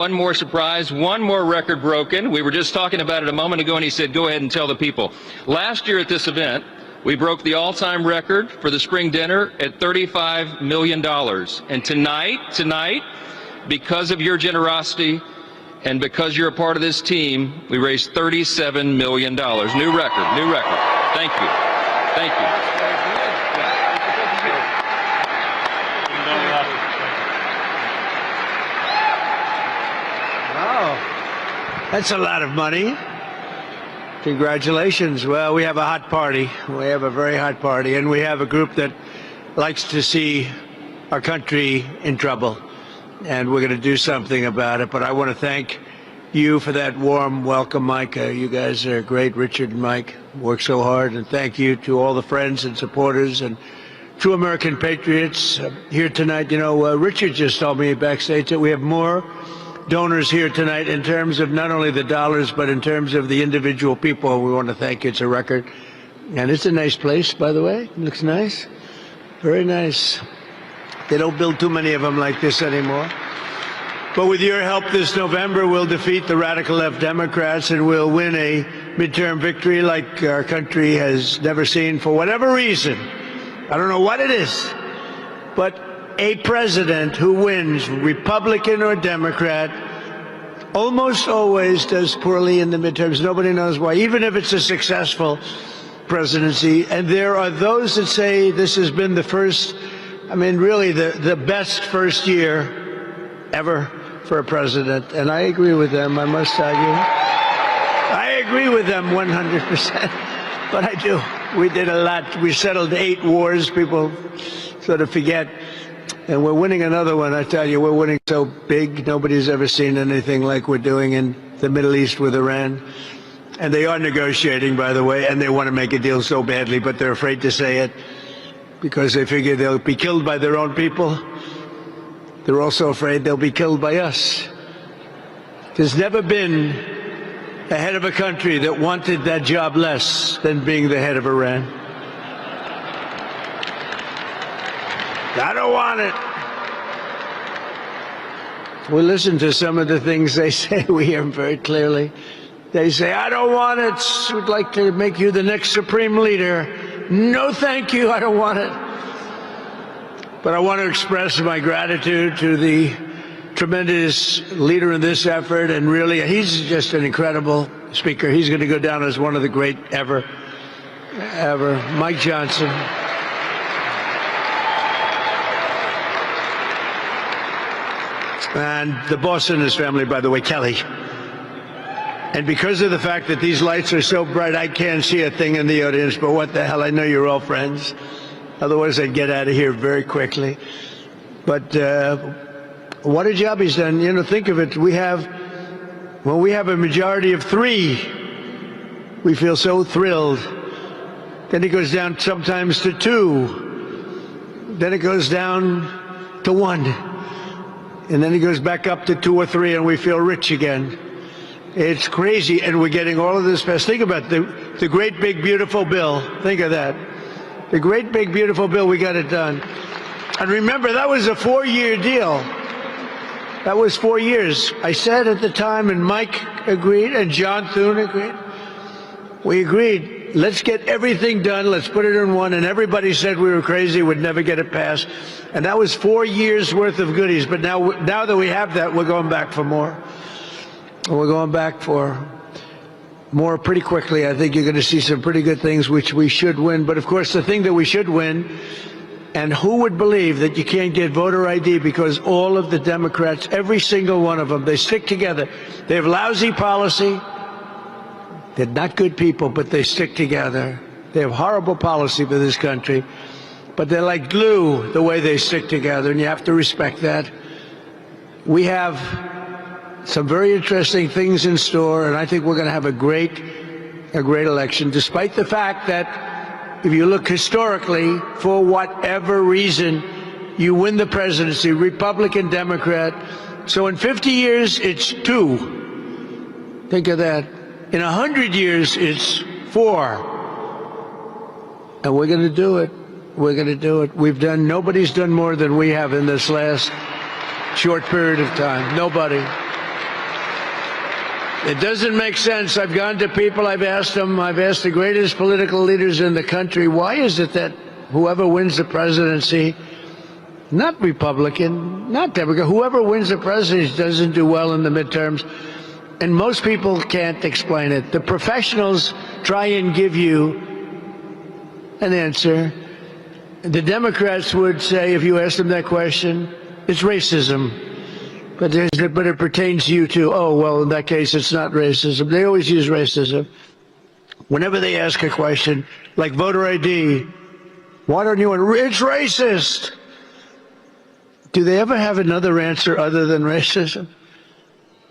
One more surprise, one more record broken. We were just talking about it a moment ago, and he said, go ahead and tell the people. Last year at this event, we broke the all-time record for the spring dinner at $35 million. And tonight, because of your generosity and because you're a part of this team, we raised $37 million. New record, new record. Thank you. Thank you. That's a lot of money. Congratulations. Well, we have a hot party. We have a very hot party, and we have a group that likes to see our country in trouble, and we're going to do something about it. But I want to thank you for that warm welcome, Mike. You guys are great. Richard and Mike work so hard, and thank you to all the friends and supporters and true American patriots here tonight. You know, Richard just told me backstage that we have more donors here tonight in terms of not only the dollars, but in terms of the individual people. We want to thank you. It's a record. And it's a nice place, by the way. It looks nice. Very nice. They don't build too many of them like this anymore. But with your help this November, we'll defeat the radical left Democrats and we'll win a midterm victory like our country has never seen for whatever reason. I don't know what it is, but a president who wins, Republican or Democrat, almost always does poorly in the midterms. Nobody knows why, even if it's a successful presidency. And there are those that say this has been the first, I mean, really the best first year ever for a president. And I agree with them, I must tell you. I agree with them 100%. But I do. We did a lot. We settled 8 wars. People sort of forget. And we're winning another one. I tell you, we're winning so big. Nobody's ever seen anything like we're doing in the Middle East with Iran. And they are negotiating, by the way, and they want to make a deal so badly, but they're afraid to say it because they figure they'll be killed by their own people. They're also afraid they'll be killed by us. There's never been a head of a country that wanted that job less than being the head of Iran. I don't want it. We listen to some of the things they say. We hear them very clearly. They say, I don't want it. We'd like to make you the next supreme leader. No, thank you. I don't want it. But I want to express my gratitude to the tremendous leader in this effort. And really, he's just an incredible speaker. He's going to go down as one of the great ever. Mike Johnson. And the boss and his family, by the way, Kelly. And because of the fact that these lights are so bright, I can't see a thing in the audience, but what the hell, I know you're all friends. Otherwise, I'd get out of here very quickly. But what a job he's done. You know, think of it. When we have a majority of 3, we feel so thrilled. Then it goes down sometimes to 2. Then it goes down to 1. And then he goes back up to 2 or 3, and we feel rich again. It's crazy, and we're getting all of this passed. Think about the great, big, beautiful bill. Think of that. The great, big, beautiful bill, we got it done. And remember, that was a 4-year deal. That was 4 years. I said at the time, and Mike agreed, and John Thune agreed. We agreed. Let's get everything done. Let's put it in one. And everybody said we were crazy, would never get it passed. And that was 4 years worth of goodies. But now that we have that, we're going back for more. We're going back for more pretty quickly. I think you're going to see some pretty good things, which we should win. But of course, the thing that we should win, and who would believe that you can't get voter ID because all of the Democrats, every single one of them, they stick together. They have lousy policy. They're not good people, but they stick together. They have horrible policy for this country, but they're like glue the way they stick together, and you have to respect that. We have some very interesting things in store, and I think we're going to have a great election, despite the fact that if you look historically, for whatever reason, you win the presidency, Republican, Democrat. So in 50 years, it's 2. Think of that. In 100 years, it's 4. And we're going to do it. We're going to do it. Nobody's done more than we have in this last short period of time. Nobody. It doesn't make sense. I've gone to people, I've asked them, I've asked the greatest political leaders in the country, why is it that whoever wins the presidency, not Republican, not Democrat, whoever wins the presidency doesn't do well in the midterms? And most people can't explain it. The professionals try and give you an answer. The Democrats would say, if you ask them that question, it's racism. But it pertains to you too. Oh, well, in that case, it's not racism. They always use racism. Whenever they ask a question, like voter ID, why don't you want, it's racist. Do they ever have another answer other than racism?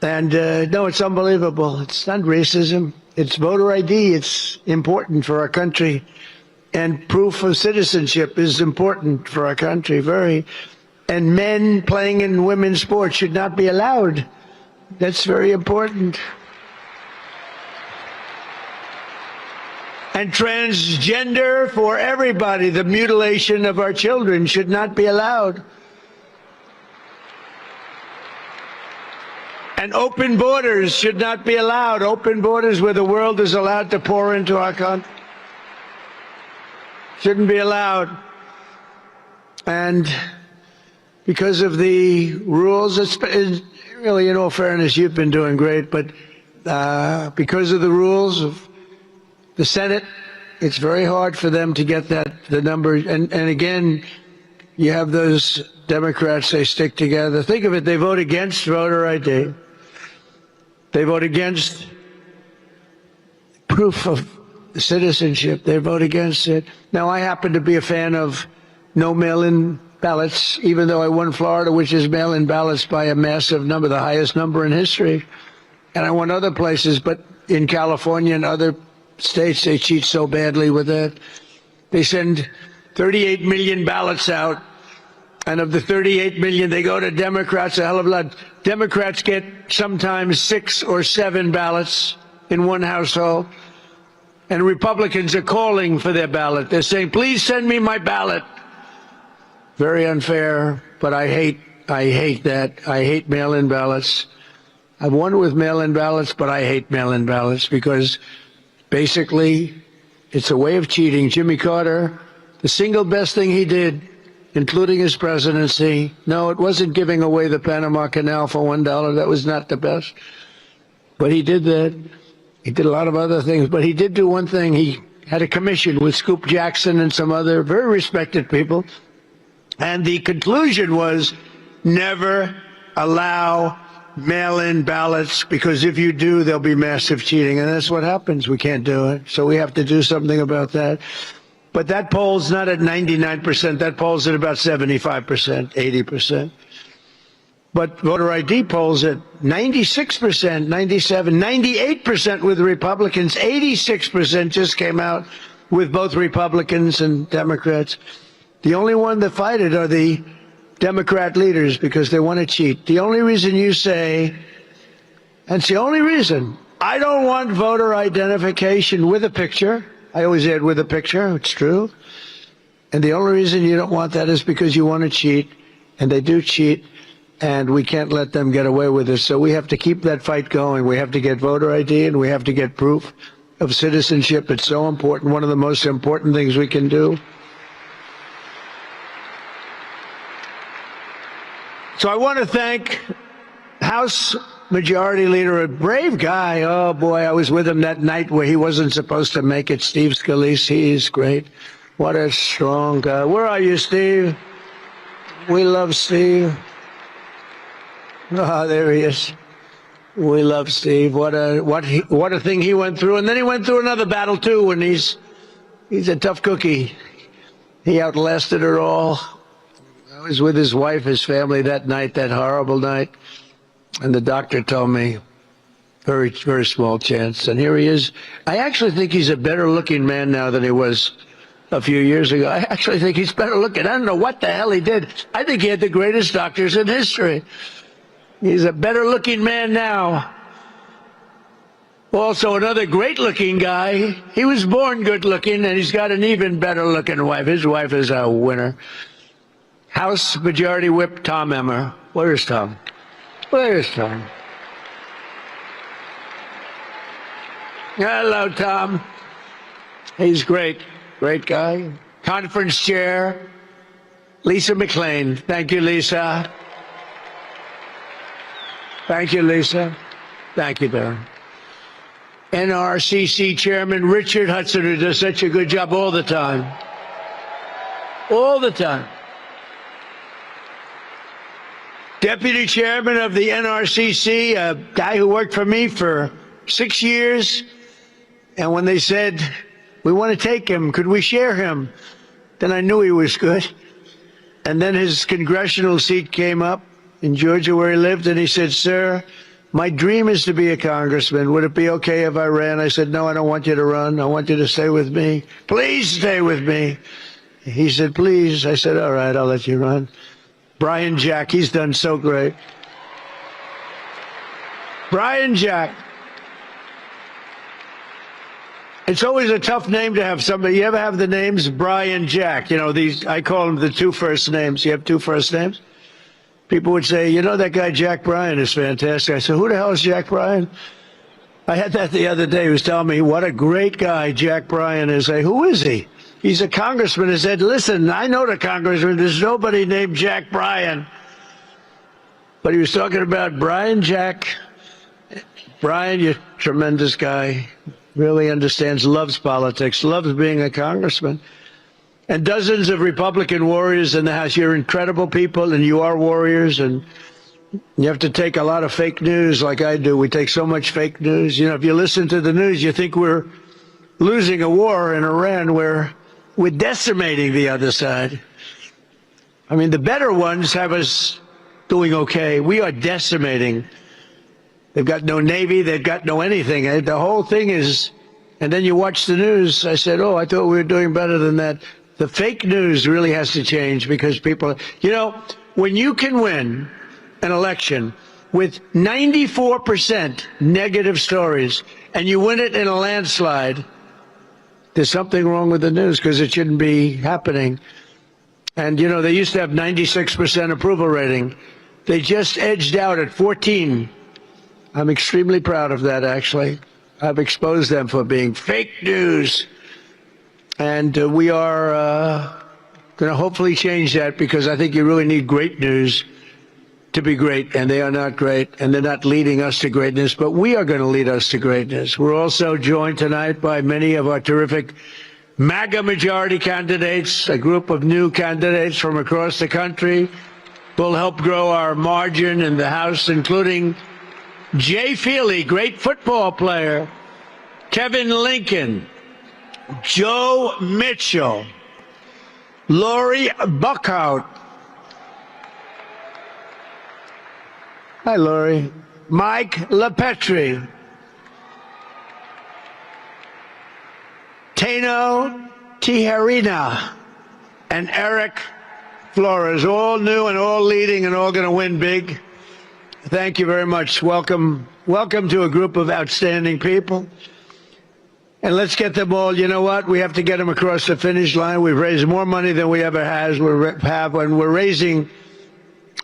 And no, it's unbelievable. It's not racism. It's voter ID. It's important for our country. And proof of citizenship is important for our country, very. And men playing in women's sports should not be allowed. That's very important. And transgender for everybody, the mutilation of our children should not be allowed. And open borders should not be allowed. Open borders where the world is allowed to pour into our country shouldn't be allowed. And because of the rules, it's really, in all fairness, you've been doing great, but because of the rules of the Senate, it's very hard for them to get the number. And again, you have those Democrats, they stick together. Think of it, they vote against voter ID. They vote against proof of citizenship. They vote against it. Now, I happen to be a fan of no mail-in ballots, even though I won Florida, which is mail-in ballots by a massive number, the highest number in history. And I won other places, but in California and other states, they cheat so badly with that. They send 38 million ballots out, and of the 38 million, they go to Democrats a hell of a lot. Democrats get sometimes 6 or 7 ballots in one household, and Republicans are calling for their ballot. They're saying, please send me my ballot. Very unfair, but I hate that. I hate mail-in ballots. I've won with mail-in ballots, but I hate mail-in ballots because basically it's a way of cheating. Jimmy Carter, the single best thing he did, including his presidency, no, it wasn't giving away the Panama Canal for $1. That was not the best. But he did that. He did a lot of other things, but he did do one thing. He had a commission with Scoop Jackson and some other very respected people. And the conclusion was never allow mail-in ballots, because if you do, there'll be massive cheating. And that's what happens. We can't do it. So we have to do something about that. But that poll's not at 99%. That poll's at about 75%, 80%. But voter ID polls at 96%, 97, 98% with Republicans. 86% just came out with both Republicans and Democrats. The only one that fight it are the Democrat leaders because they want to cheat. The only reason you say, and it's the only reason, I don't want voter identification with a picture. I always add with a picture. It's true. And the only reason you don't want that is because you want to cheat. And they do cheat. And we can't let them get away with it. So we have to keep that fight going. We have to get voter ID and we have to get proof of citizenship. It's so important. One of the most important things we can do. So I want to thank House Majority Leader, a brave guy. Oh, boy, I was with him that night where he wasn't supposed to make it, Steve Scalise. He's great. What a strong guy. Where are you, Steve? We love Steve. Oh, there he is. We love Steve. What a thing he went through. And then he went through another battle, too, and he's a tough cookie. He outlasted it all. I was with his wife, his family that night, that horrible night. And the doctor told me, very, very small chance. And here he is. I actually think he's a better looking man now than he was a few years ago. I actually think he's better looking. I don't know what the hell he did. I think he had the greatest doctors in history. He's a better looking man now. Also, another great looking guy. He was born good looking, and he's got an even better looking wife. His wife is a winner. House Majority Whip Tom Emmer. Where's Tom? Where's Tom? Hello, Tom. He's great. Great guy. Conference chair, Lisa McLean. Thank you, Lisa. Thank you, Lisa. Thank you, Barry. NRCC Chairman Richard Hudson, who does such a good job all the time. All the time. Deputy Chairman of the NRCC, a guy who worked for me for 6 years. And when they said, we want to take him, could we share him? Then I knew he was good. And then his congressional seat came up in Georgia where he lived, and he said, sir, my dream is to be a congressman. Would it be okay if I ran? I said, no, I don't want you to run. I want you to stay with me. Please stay with me. He said, please. I said, all right, I'll let you run. Brian Jack, he's done so great. Brian Jack. It's always a tough name to have somebody. You ever have the names Brian Jack? You know, these, I call them the two first names. You have two first names? People would say, you know, that guy Jack Bryan is fantastic. I said, who the hell is Jack Bryan? I had that the other day. He was telling me what a great guy Jack Bryan is. I say, who is he? He's a congressman. I said, listen, I know the congressman. There's nobody named Jack Bryan. But he was talking about Brian Jack. Brian, you're a tremendous guy. Really understands, loves politics, loves being a congressman. And dozens of Republican warriors in the House. You're incredible people, and you are warriors, and you have to take a lot of fake news like I do. We take so much fake news. You know, if you listen to the news, you think we're losing a war in Iran where we're decimating the other side. I mean, the better ones have us doing okay. We are decimating. They've got no Navy. They've got no anything. The whole thing is, and then you watch the news. I said, oh, I thought we were doing better than that. The fake news really has to change because people, you know, when you can win an election with 94% negative stories and you win it in a landslide, there's something wrong with the news because it shouldn't be happening. And, you know, they used to have 96% approval rating. They just edged out at 14. I'm extremely proud of that, actually. I've exposed them for being fake news. And we are going to hopefully change that because I think you really need great news to be great, and they are not great, and they're not leading us to greatness, but we are going to lead us to greatness. We're also joined tonight by many of our terrific MAGA majority candidates, a group of new candidates from across the country will help grow our margin in the House, including Jay Feely, great football player, Kevin Lincoln, Joe Mitchell, Lori Buckhout. Hi, Lori. Mike LaPetri. Tano Tijerina and Eric Flores, all new and all leading and all going to win big. Thank you very much. Welcome to a group of outstanding people. And let's get them all. You know what? We have to get them across the finish line. We've raised more money than we ever have, and we're raising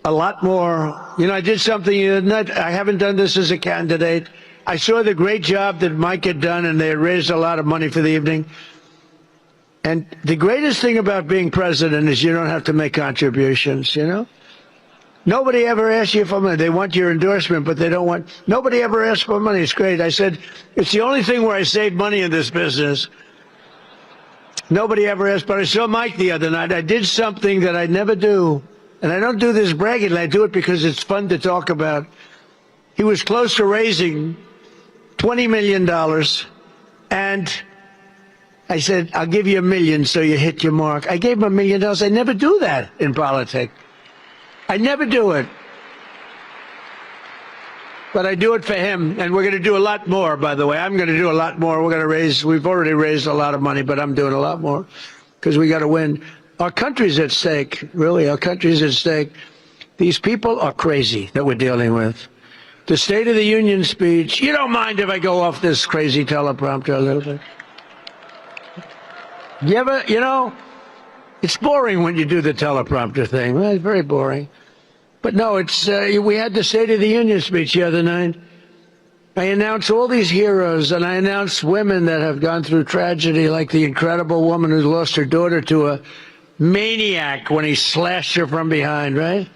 a lot more. You know, I did something I haven't done this as a candidate. I saw the great job that Mike had done, and they had raised a lot of money for the evening. And the greatest thing about being president is you don't have to make contributions, you know? Nobody ever asks you for money. They want your endorsement, but they don't want... Nobody ever asks for money. It's great. I said, it's the only thing where I save money in this business. Nobody ever asked, but I saw Mike the other night. I did something that I never do. And I don't do this bragging. I do it because it's fun to talk about. He was close to raising $20 million. And I said, I'll give you $1 million so you hit your mark. I gave him $1 million. I never do that in politics. I never do it. But I do it for him, and we're going to do a lot more, by the way. I'm going to do a lot more. We've already raised a lot of money, but I'm doing a lot more because we got to win. Our country's at stake, really. Our country's at stake. These people are crazy that we're dealing with. The State of the Union speech, you don't mind if I go off this crazy teleprompter a little bit? You know, it's boring when you do the teleprompter thing. Well, it's very boring. But no, it's we had the State of the Union speech the other night. I announce all these heroes, and I announce women that have gone through tragedy, like the incredible woman who lost her daughter to a maniac when he slashed her from behind, right?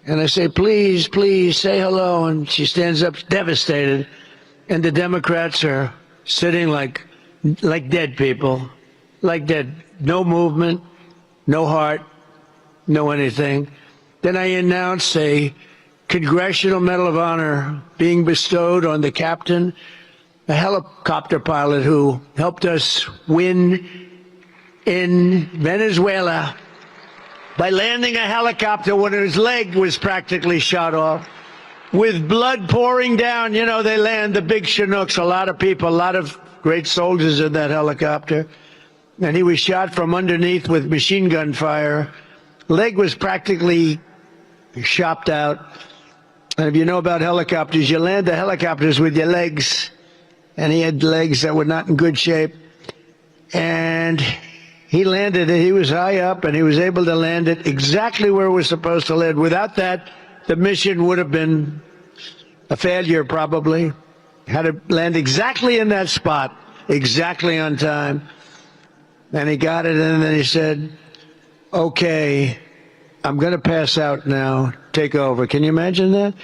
And I say, please, please, say hello. And she stands up devastated. And the Democrats are sitting like dead people, like dead. No movement, no heart, no anything. Then I announce a Congressional Medal of Honor being bestowed on the captain, a helicopter pilot who helped us win in Venezuela by landing a helicopter when his leg was practically shot off, with blood pouring down. You know, they land the big Chinooks, a lot of people, a lot of great soldiers in that helicopter. And he was shot from underneath with machine gun fire. Leg was practically chopped out. And if you know about helicopters, you land the helicopters with your legs. And he had legs that were not in good shape. And he landed it. He was high up, and he was able to land it exactly where it was supposed to land. Without that, the mission would have been a failure, probably. Had to land exactly in that spot, exactly on time. And he got it, and then he said, okay, I'm going to pass out now. Take over. Can you imagine that?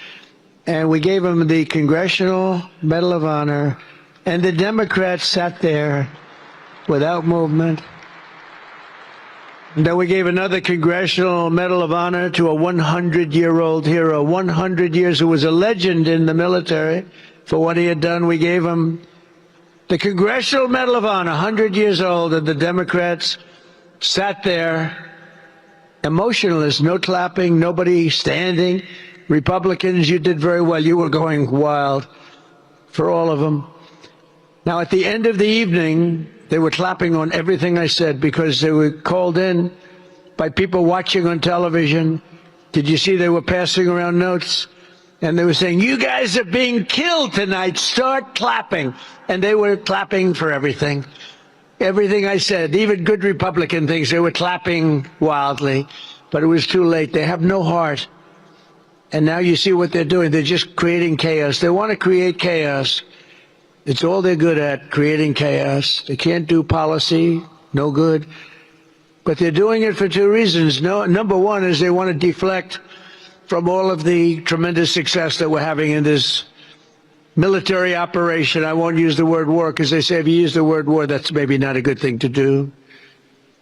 And we gave him the Congressional Medal of Honor, and the Democrats sat there without movement. And then we gave another Congressional Medal of Honor to a 100-year-old hero, 100 years, who was a legend in the military for what he had done. We gave him the Congressional Medal of Honor, 100 years old, and the Democrats sat there emotionless, no clapping, nobody standing. Republicans, you did very well. You were going wild for all of them. Now, at the end of the evening, they were clapping on everything I said because they were called in by people watching on television. Did you see they were passing around notes? And they were saying, you guys are being killed tonight. Start clapping. And they were clapping for everything. Everything I said, even good Republican things, they were clapping wildly. But it was too late. They have no heart. And now you see what they're doing. They're just creating chaos. They want to create chaos. It's all they're good at, creating chaos. They can't do policy, no good. But they're doing it for two reasons. Number one is they want to deflect from all of the tremendous success that we're having in this military operation. I won't use the word war because they say if you use the word war, that's maybe not a good thing to do.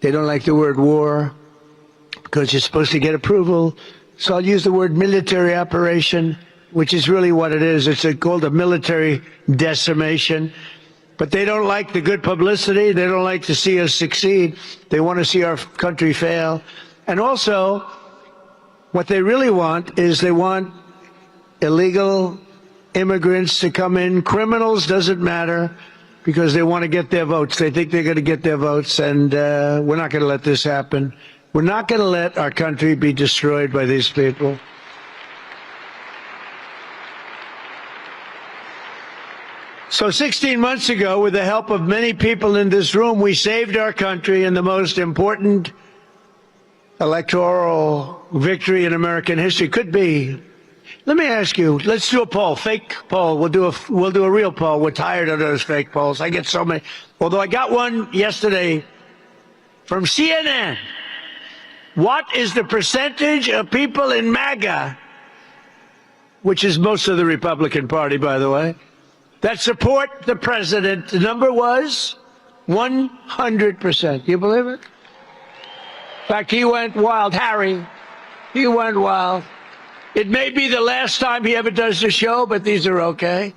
They don't like the word war because you're supposed to get approval. So I'll use the word military operation, which is really what it is. It's called a military decimation. But they don't like the good publicity. They don't like to see us succeed. They want to see our country fail. And also, what they really want is they want illegal immigrants to come in. Criminals, doesn't matter, because they want to get their votes. They think they're going to get their votes, and we're not going to let this happen. We're not going to let our country be destroyed by these people. So 16 months ago, with the help of many people in this room, we saved our country in the most important electoral victory in American history. Could be. Let me ask you, let's do a poll, fake poll. We'll do a real poll. We're tired of those fake polls. I get so many. Although I got one yesterday from CNN. What is the percentage of people in MAGA, which is most of the Republican Party, by the way, that support the president? The number was 100%. You believe it? In fact, he went wild. Harry, he went wild. It may be the last time he ever does the show, but these are okay.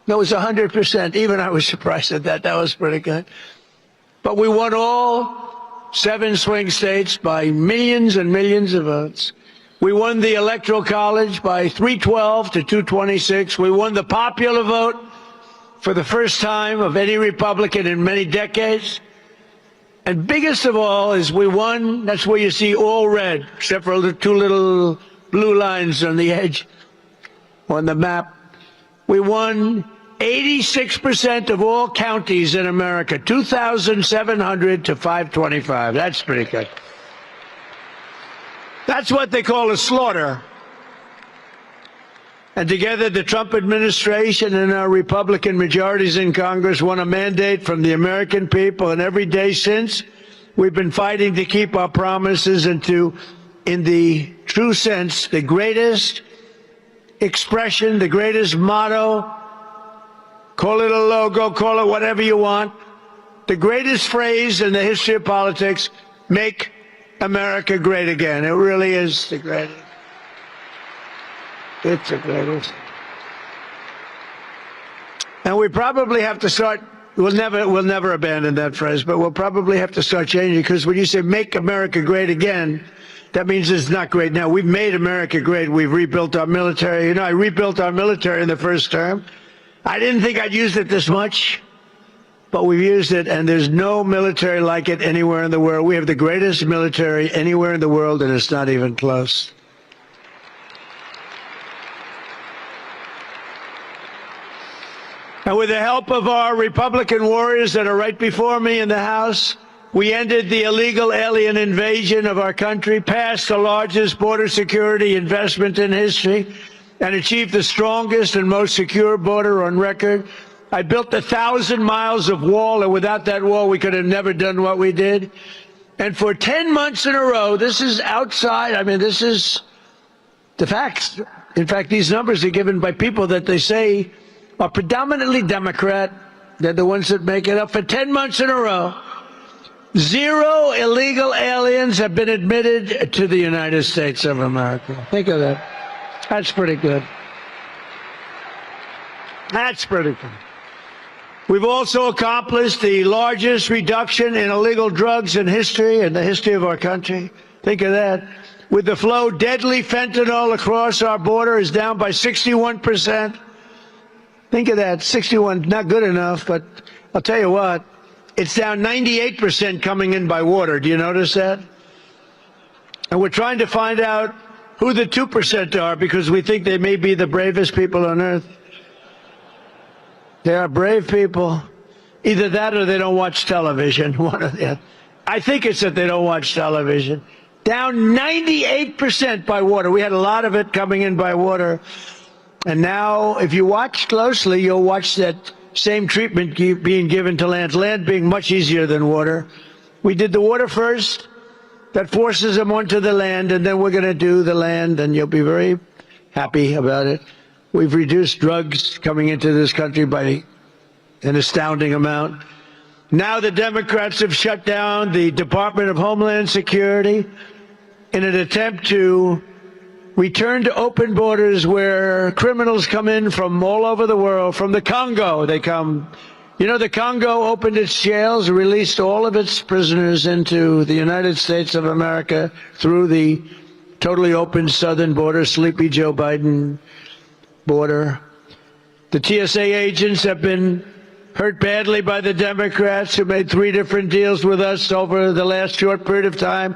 No, it was 100%. Even I was surprised at that. That was pretty good. But we won all 7 swing states by millions and millions of votes. We won the Electoral College by 312 to 226. We won the popular vote for the first time of any Republican in many decades. And biggest of all is we won, that's where you see all red, except for the 2 little blue lines on the edge on the map. We won 86% of all counties in America, 2,700 to 525. That's pretty good. That's what they call a slaughter. And together, the Trump administration and our Republican majorities in Congress won a mandate from the American people. And every day since, we've been fighting to keep our promises and to, in the true sense, the greatest expression, the greatest motto, call it a logo, call it whatever you want, the greatest phrase in the history of politics, make America great again. It really is the greatest. It's the greatest. And we probably have to start, we'll never abandon that phrase, but we'll probably have to start changing, because when you say make America great again, that means it's not great now. We've made America great. We've rebuilt our military. You know, I rebuilt our military in the first term. I didn't think I'd use it this much, but we've used it, and there's no military like it anywhere in the world. We have the greatest military anywhere in the world, and it's not even close. And with the help of our Republican warriors that are right before me in the House, we ended the illegal alien invasion of our country, passed the largest border security investment in history, and achieved the strongest and most secure border on record. I built 1,000 miles of wall, and without that wall, we could have never done what we did. And for 10 months in a row, this is outside, I mean, this is the facts. In fact, these numbers are given by people that they say are predominantly Democrat. They're the ones that make it up. For 10 months in a row, 0 illegal aliens have been admitted to the United States of America. Think of that. That's pretty good. That's pretty good. We've also accomplished the largest reduction in illegal drugs in history, in the history of our country. Think of that. With the flow, deadly fentanyl across our border is down by 61%. Think of that, 61, not good enough, but I'll tell you what, it's down 98% coming in by water. Do you notice that? And we're trying to find out who the 2% are, because we think they may be the bravest people on earth. They are brave people. Either that or they don't watch television. One or the other. I think it's that they don't watch television. Down 98% by water. We had a lot of it coming in by water. And now, if you watch closely, you'll watch that same treatment being given to land. Land being much easier than water. We did the water first. That forces them onto the land, and then we're going to do the land, and you'll be very happy about it. We've reduced drugs coming into this country by an astounding amount. Now the Democrats have shut down the Department of Homeland Security in an attempt to return to open borders where criminals come in from all over the world. From the Congo, they come. You know, the Congo opened its jails, released all of its prisoners into the United States of America through the totally open southern border, Sleepy Joe Biden border. The TSA agents have been hurt badly by the Democrats, who made 3 different deals with us over the last short period of time,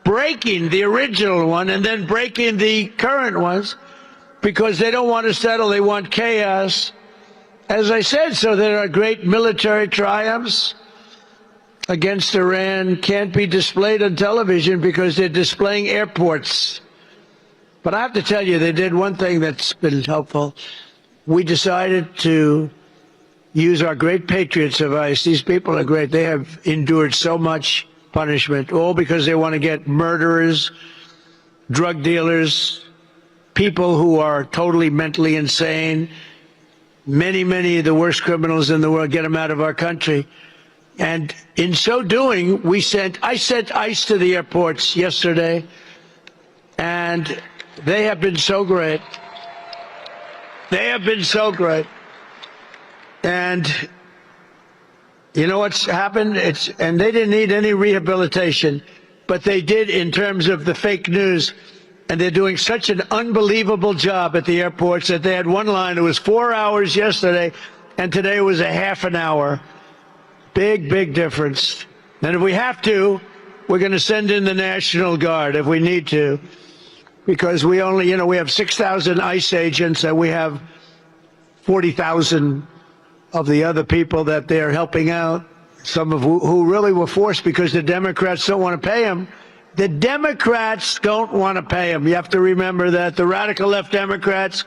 breaking the original one and then breaking the current ones because they don't want to settle. They want chaos. As I said, so there are great military triumphs against Iran can't be displayed on television because they're displaying airports. But I have to tell you, they did one thing that's been helpful. We decided to use our great patriots of ICE. These people are great. They have endured so much punishment, all because they want to get murderers, drug dealers, people who are totally mentally insane, many of the worst criminals in the world, get them out of our country. And in so doing, I sent ICE to the airports yesterday, and they have been so great. They have been so great. And you know what's happened? And they didn't need any rehabilitation, but they did in terms of the fake news. And they're doing such an unbelievable job at the airports that they had one line. It was 4 hours yesterday, and today was a half an hour. Big difference. And if we have to, we're going to send in the National Guard if we need to, because we only, we have 6,000 ICE agents, and we have 40,000 of the other people that they're helping out, some of who really were forced because the Democrats don't want to pay them. The Democrats don't want to pay them. You have to remember that. The radical left Democrats,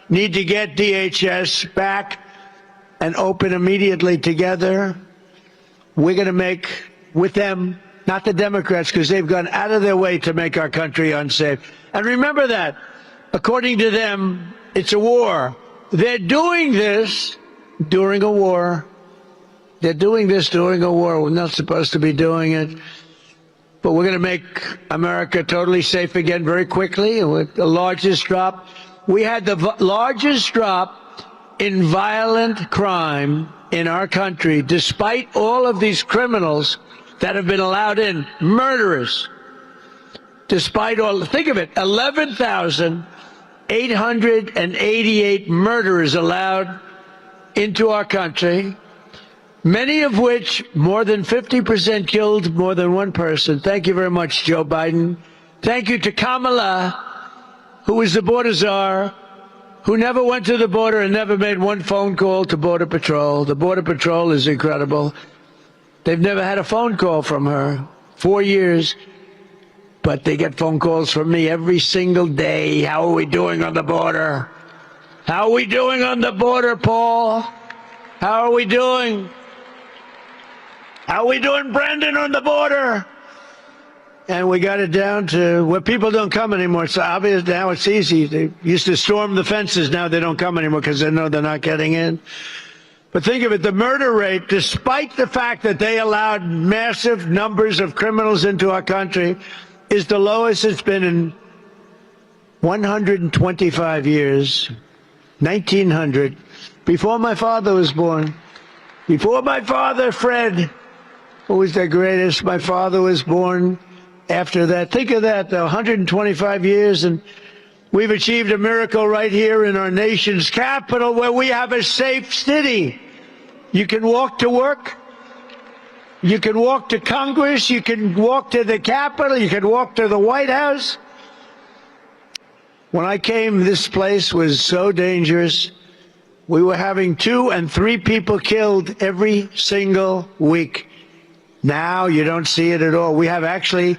need to get DHS back and open immediately together. We're going to make with them, not the Democrats, because they've gone out of their way to make our country unsafe. And remember that, according to them, it's a war. They're doing this during a war. They're doing this during a war. We're not supposed to be doing it. But we're going to make America totally safe again very quickly. With the largest drop. We had the largest drop in violent crime in our country, despite all of these criminals that have been allowed in, murderers. Despite all, think of it, 11,888 murderers allowed into our country, many of which, more than 50% killed more than one person. Thank you very much, Joe Biden. Thank you to Kamala, who is the border czar, who never went to the border and never made one phone call to Border Patrol. The Border Patrol is incredible. They've never had a phone call from her. 4 years. But they get phone calls from me every single day. How are we doing on the border? How are we doing on the border, Paul? How are we doing? How are we doing, Brandon, on the border? And we got it down to where people don't come anymore. It's obvious now, it's easy. They used to storm the fences. Now they don't come anymore because they know they're not getting in. But think of it, the murder rate, despite the fact that they allowed massive numbers of criminals into our country, is the lowest it's been in 125 years, 1900, before my father was born. Before my father, Fred, who was the greatest, my father was born. After that, think of that, though, 125 years, and we've achieved a miracle right here in our nation's capital where we have a safe city. You can walk to work. You can walk to Congress. You can walk to the Capitol. You can walk to the White House. When I came, this place was so dangerous. We were having 2 and 3 people killed every single week. Now you don't see it at all. We have actually,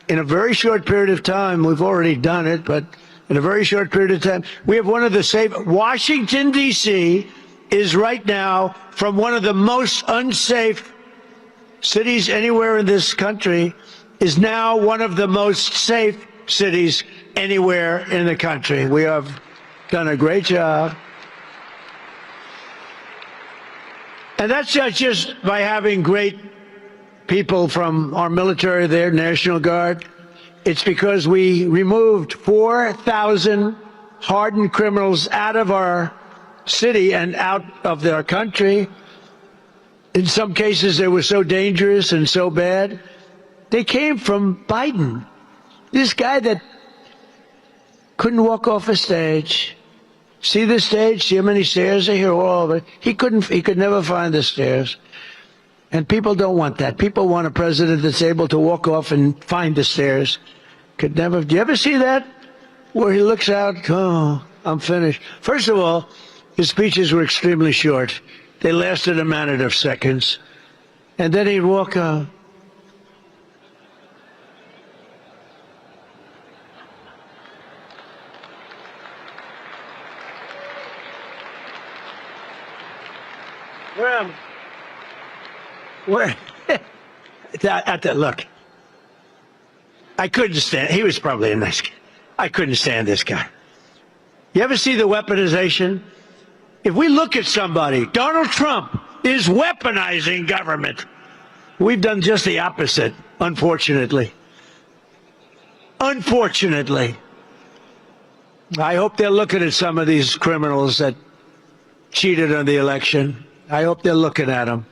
in a very short period of time, we've already done it, but in a very short period of time, we have one of the safe. Washington, D.C. is right now from one of the most unsafe cities anywhere in this country, is now one of the most safe cities anywhere in the country. We have done a great job. And that's not just by having great people from our military there, National Guard. It's because we removed 4,000 hardened criminals out of our city and out of our country. In some cases, they were so dangerous and so bad. They came from Biden, this guy that couldn't walk off a stage. See the stage? See how many stairs are here? All of it. He could never find the stairs. And people don't want that. People want a president that's able to walk off and find the stairs. Could never. Do you ever see that? Where he looks out, oh, I'm finished. First of all, his speeches were extremely short. They lasted a matter of seconds. And then he'd walk out. Where? Look, I couldn't stand. He was probably a nice guy. I couldn't stand this guy. You ever see the weaponization? If we look at somebody, Donald Trump is weaponizing government. We've done just the opposite, unfortunately. Unfortunately. I hope they're looking at some of these criminals that cheated on the election. I hope they're looking at them.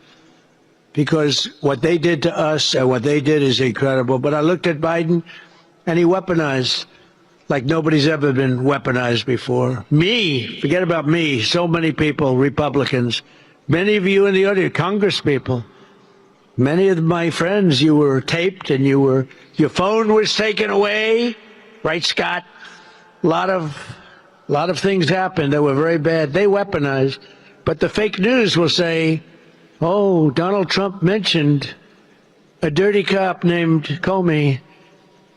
Because what they did to us and what they did is incredible. But I looked at Biden, and he weaponized like nobody's ever been weaponized before. Me, forget about me, so many people, Republicans, many of you in the audience, Congress people, many of my friends, you were taped and your phone was taken away, right, Scott? A lot of things happened that were very bad. They weaponized. But the fake news will say, oh, Donald Trump mentioned a dirty cop named Comey,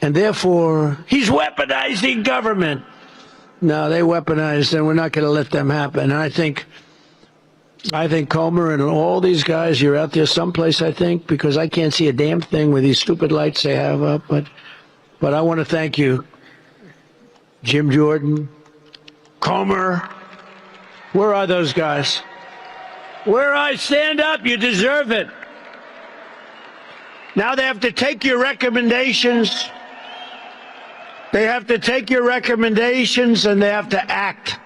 and therefore he's weaponizing government. No, they weaponized, and we're not going to let them happen. And I think Comer and all these guys, you're out there someplace, I think, because I can't see a damn thing with these stupid lights they have up. But I want to thank you, Jim Jordan, Comer. Where are those guys? Where I stand up, you deserve it. Now they have to take your recommendations. They have to take your recommendations and they have to act.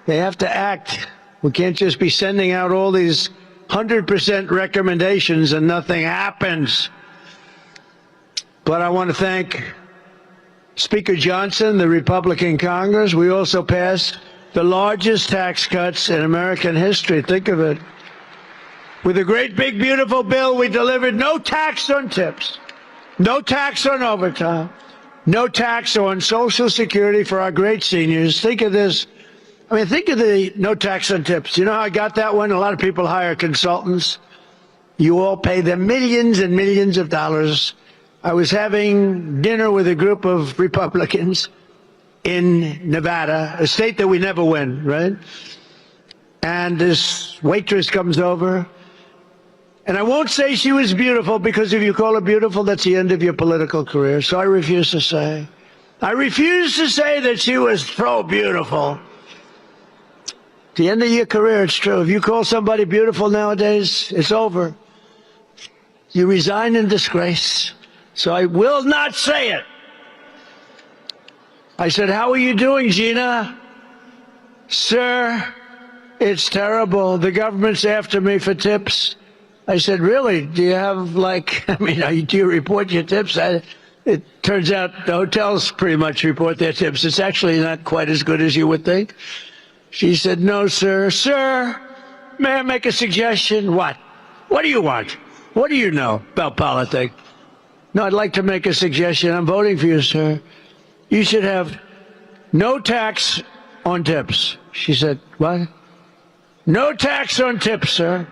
They have to act. We can't just be sending out all these 100% recommendations and nothing happens. But I want to thank Speaker Johnson, the Republican Congress. We also passed the largest tax cuts in American history. Think of it. With a great, big, beautiful bill, we delivered no tax on tips, no tax on overtime, no tax on Social Security for our great seniors. Think of this. I mean, think of the no tax on tips. You know how I got that one? A lot of people hire consultants. You all pay them millions and millions of dollars. I was having dinner with a group of Republicans in Nevada, a state that we never win, right? And this waitress comes over. And I won't say she was beautiful, because if you call her beautiful, that's the end of your political career. So I refuse to say. I refuse to say that she was so beautiful. At the end of your career, it's true. If you call somebody beautiful nowadays, it's over. You resign in disgrace. So I will not say it. I said, "How are you doing, Gina?" "Sir, it's terrible. The government's after me for tips." I said, "Really? Do you have, do you report your tips?" It turns out the hotels pretty much report their tips. It's actually not quite as good as you would think. She said, "No, sir." "Sir, may I make a suggestion?" "What? What do you want? What do you know about politics?" "No, I'd like to make a suggestion. I'm voting for you, sir. You should have no tax on tips." She said, "What?" "No tax on tips, sir."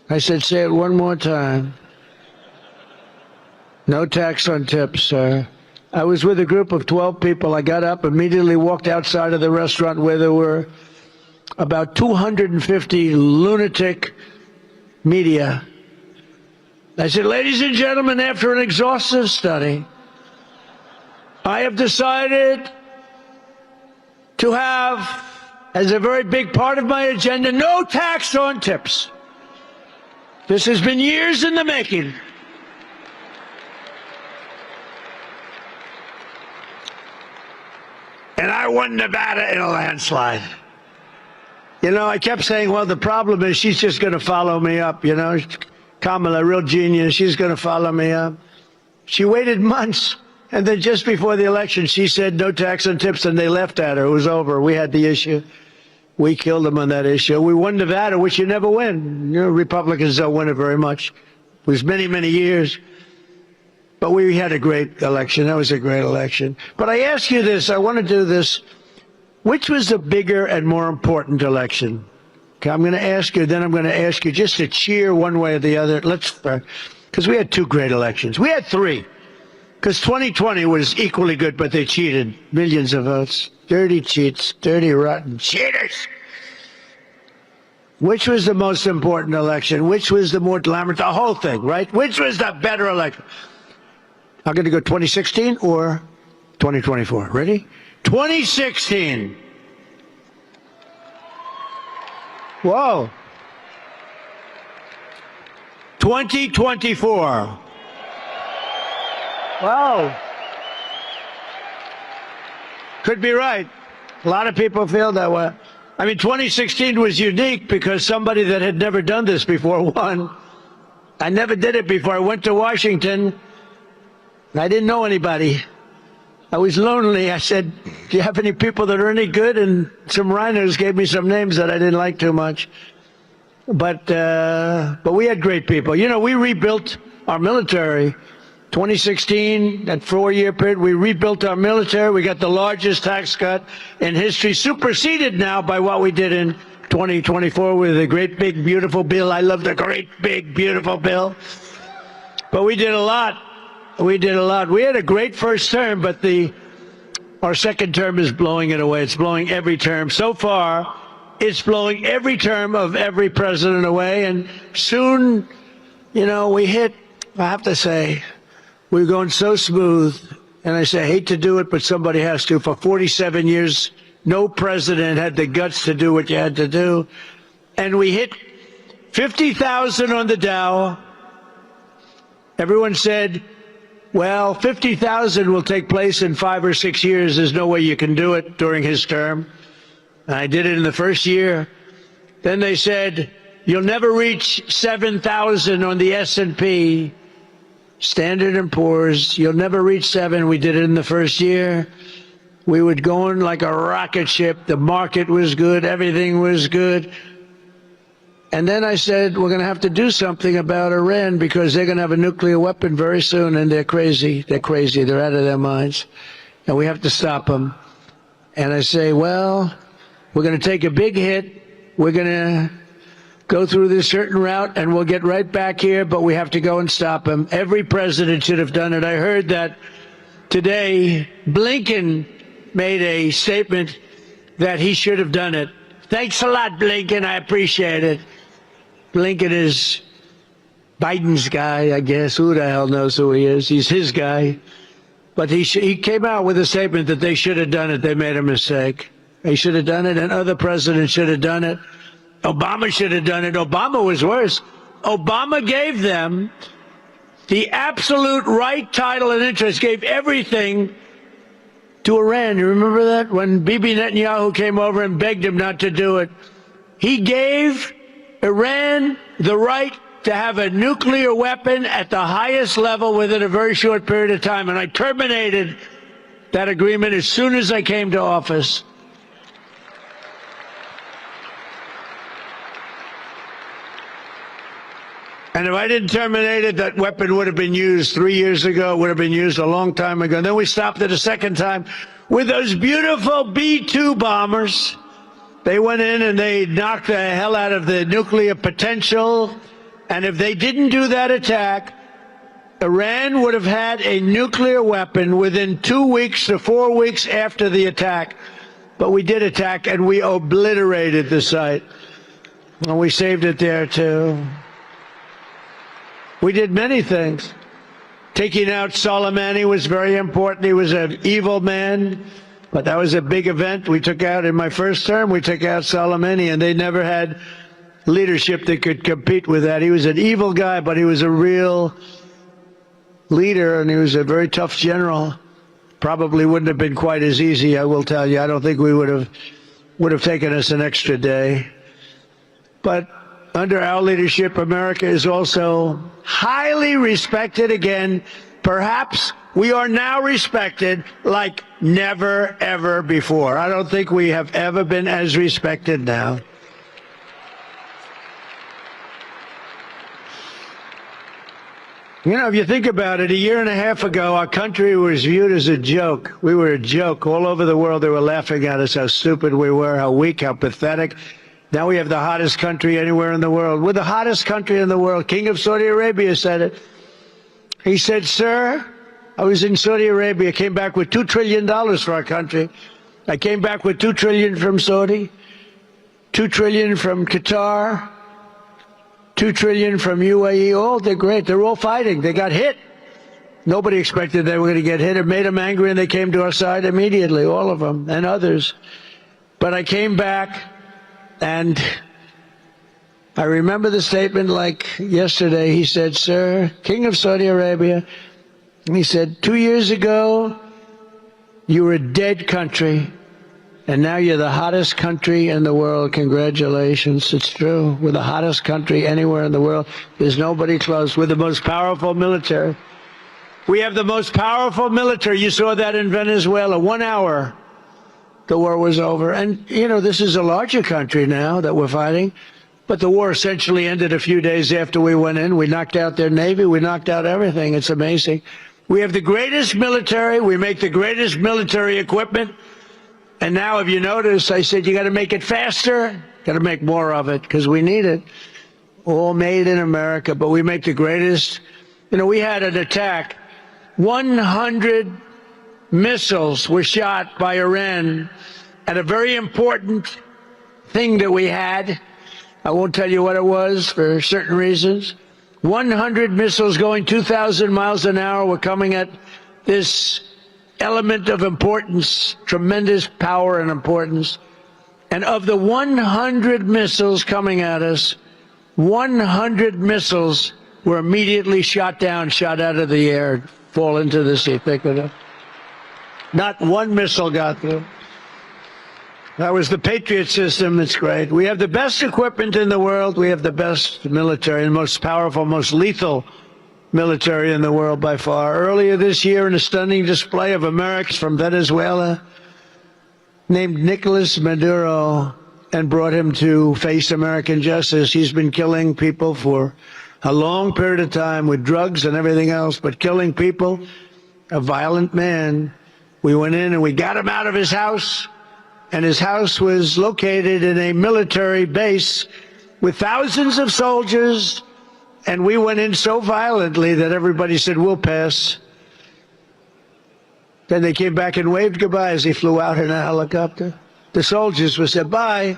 I said, "Say it one more time." "No tax on tips, sir." I was with a group of 12 people. I got up, immediately walked outside of the restaurant where there were about 250 lunatic media. I said, "Ladies and gentlemen, after an exhaustive study, I have decided to have, as a very big part of my agenda, no tax on tips. This has been years in the making. And I won Nevada in a landslide." You know, I kept saying, well, the problem is she's just going to follow me up, you know. Kamala, real genius, she's going to follow me up. She waited months, and then just before the election, she said no tax on tips, and they left at her. It was over. We had the issue. We killed them on that issue. We won Nevada, which you never win. You know, Republicans don't win it very much. It was many, many years. But we had a great election. That was a great election. But I ask you this. I want to do this. Which was the bigger and more important election? Okay, I'm going to ask you, then I'm going to ask you just to cheer one way or the other. Because we had two great elections. We had three. Because 2020 was equally good, but they cheated. Millions of votes. Dirty cheats. Dirty, rotten cheaters. Which was the most important election? Which was the more glamorous? The whole thing, right? Which was the better election? I'm going to go 2016 or 2024. Ready? 2016. Whoa. 2024. Wow. Could be right. A lot of people feel that way. I mean, 2016 was unique because somebody that had never done this before won. I never did it before. I went to Washington. I didn't know anybody. I was lonely. I said, "Do you have any people that are any good?" And some rhinos gave me some names that I didn't like too much. But we had great people. You know, we rebuilt our military. 2016, that 4-year period, we rebuilt our military. We got the largest tax cut in history, superseded now by what we did in 2024 with a great, big, beautiful bill. I love the great, big, beautiful bill. But we did a lot. We did a lot. We had a great first term, but the Our second term is blowing it away. It's blowing every term. So far, it's blowing every term of every president away. And soon, we hit, I have to say, we're going so smooth. And I say, I hate to do it, but somebody has to. For 47 years, no president had the guts to do what you had to do. And we hit 50,000 on the Dow. Everyone said, well, 50,000 will take place in 5 or 6 years. There's no way you can do it during his term. And I did it in the first year. Then they said, you'll never reach 7,000 on the S&P, Standard & Poor's. You'll never reach 7. We did it in the first year. We were going like a rocket ship. The market was good. Everything was good. And then I said, we're going to have to do something about Iran because they're going to have a nuclear weapon very soon, and they're crazy. They're crazy. They're out of their minds. And we have to stop them. And I say, well, we're going to take a big hit. We're going to go through this certain route, and we'll get right back here, but we have to go and stop them. Every president should have done it. I heard that today Blinken made a statement that he should have done it. Thanks a lot, Blinken. I appreciate it. Blinken is Biden's guy, I guess. Who the hell knows who he is? He's his guy. But he came out with a statement that they should have done it. They made a mistake. They should have done it, and other presidents should have done it. Obama should have done it. Obama was worse. Obama gave them the absolute right title and interest, gave everything to Iran. You remember that? When Bibi Netanyahu came over and begged him not to do it. He gave Iran the right to have a nuclear weapon at the highest level within a very short period of time. And I terminated that agreement as soon as I came to office. And if I didn't terminate it, that weapon would have been used 3 years ago. It would have been used a long time ago. And then we stopped it a second time with those beautiful B-2 bombers. They went in and they knocked the hell out of the nuclear potential. And if they didn't do that attack, Iran would have had a nuclear weapon within 2 weeks to 4 weeks after the attack. But we did attack, and we obliterated the site. And we saved it there, too. We did many things. Taking out Soleimani was very important. He was an evil man, but that was a big event. We took out, in my first term, we took out Soleimani, and they never had leadership that could compete with that. He was an evil guy, but he was a real leader, and he was a very tough general. Probably wouldn't have been quite as easy, I will tell you. I don't think we would have taken us an extra day. But under our leadership, America is also highly respected again. Perhaps we are now respected like never, ever before. I don't think we have ever been as respected now. You know, if you think about it, a year and a half ago, our country was viewed as a joke. We were a joke. All over the world, they were laughing at us, how stupid we were, how weak, how pathetic. Now we have the hottest country anywhere in the world. We're the hottest country in the world. King of Saudi Arabia said it. He said, sir, I was in Saudi Arabia, came back with $2 trillion for our country. I came back with $2 trillion from Saudi, $2 trillion from Qatar, $2 trillion from UAE. Oh, they're great. They're all fighting. They got hit. Nobody expected they were going to get hit. It made them angry, and they came to our side immediately, all of them, and others. But I came back. And I remember the statement like yesterday. He said, sir, King of Saudi Arabia, and he said, 2 years ago, you were a dead country, and now you're the hottest country in the world. Congratulations. It's true. We're the hottest country anywhere in the world. There's nobody close. We're the most powerful military. We have the most powerful military. You saw that in Venezuela. 1 hour. The war was over. And, you know, this is a larger country now that we're fighting. But the war essentially ended a few days after we went in. We knocked out their Navy. We knocked out everything. It's amazing. We have the greatest military. We make the greatest military equipment. And now, if you notice, I said, you got to make it faster. Got to make more of it because we need it. All made in America. But we make the greatest. You know, we had an attack. 100 missiles were shot by Iran at a very important thing that we had. I won't tell you what it was for certain reasons. 100 missiles going 2,000 miles an hour were coming at this element of importance, tremendous power and importance. And of the 100 missiles coming at us, 100 missiles were immediately shot down, shot out of the air, fall into the sea. Think of it. Not one missile got through. That was the Patriot system. It's great. We have the best equipment in the world. We have the best military, and most powerful, most lethal military in the world by far. Earlier this year, in a stunning display of Americans from Venezuela, named Nicolas Maduro and brought him to face American justice. He's been killing people for a long period of time with drugs and everything else, but killing people, a violent man. We went in and we got him out of his house, and his house was located in a military base with thousands of soldiers, and we went in so violently that everybody said, we'll pass. Then they came back and waved goodbye as he flew out in a helicopter. The soldiers would say, bye,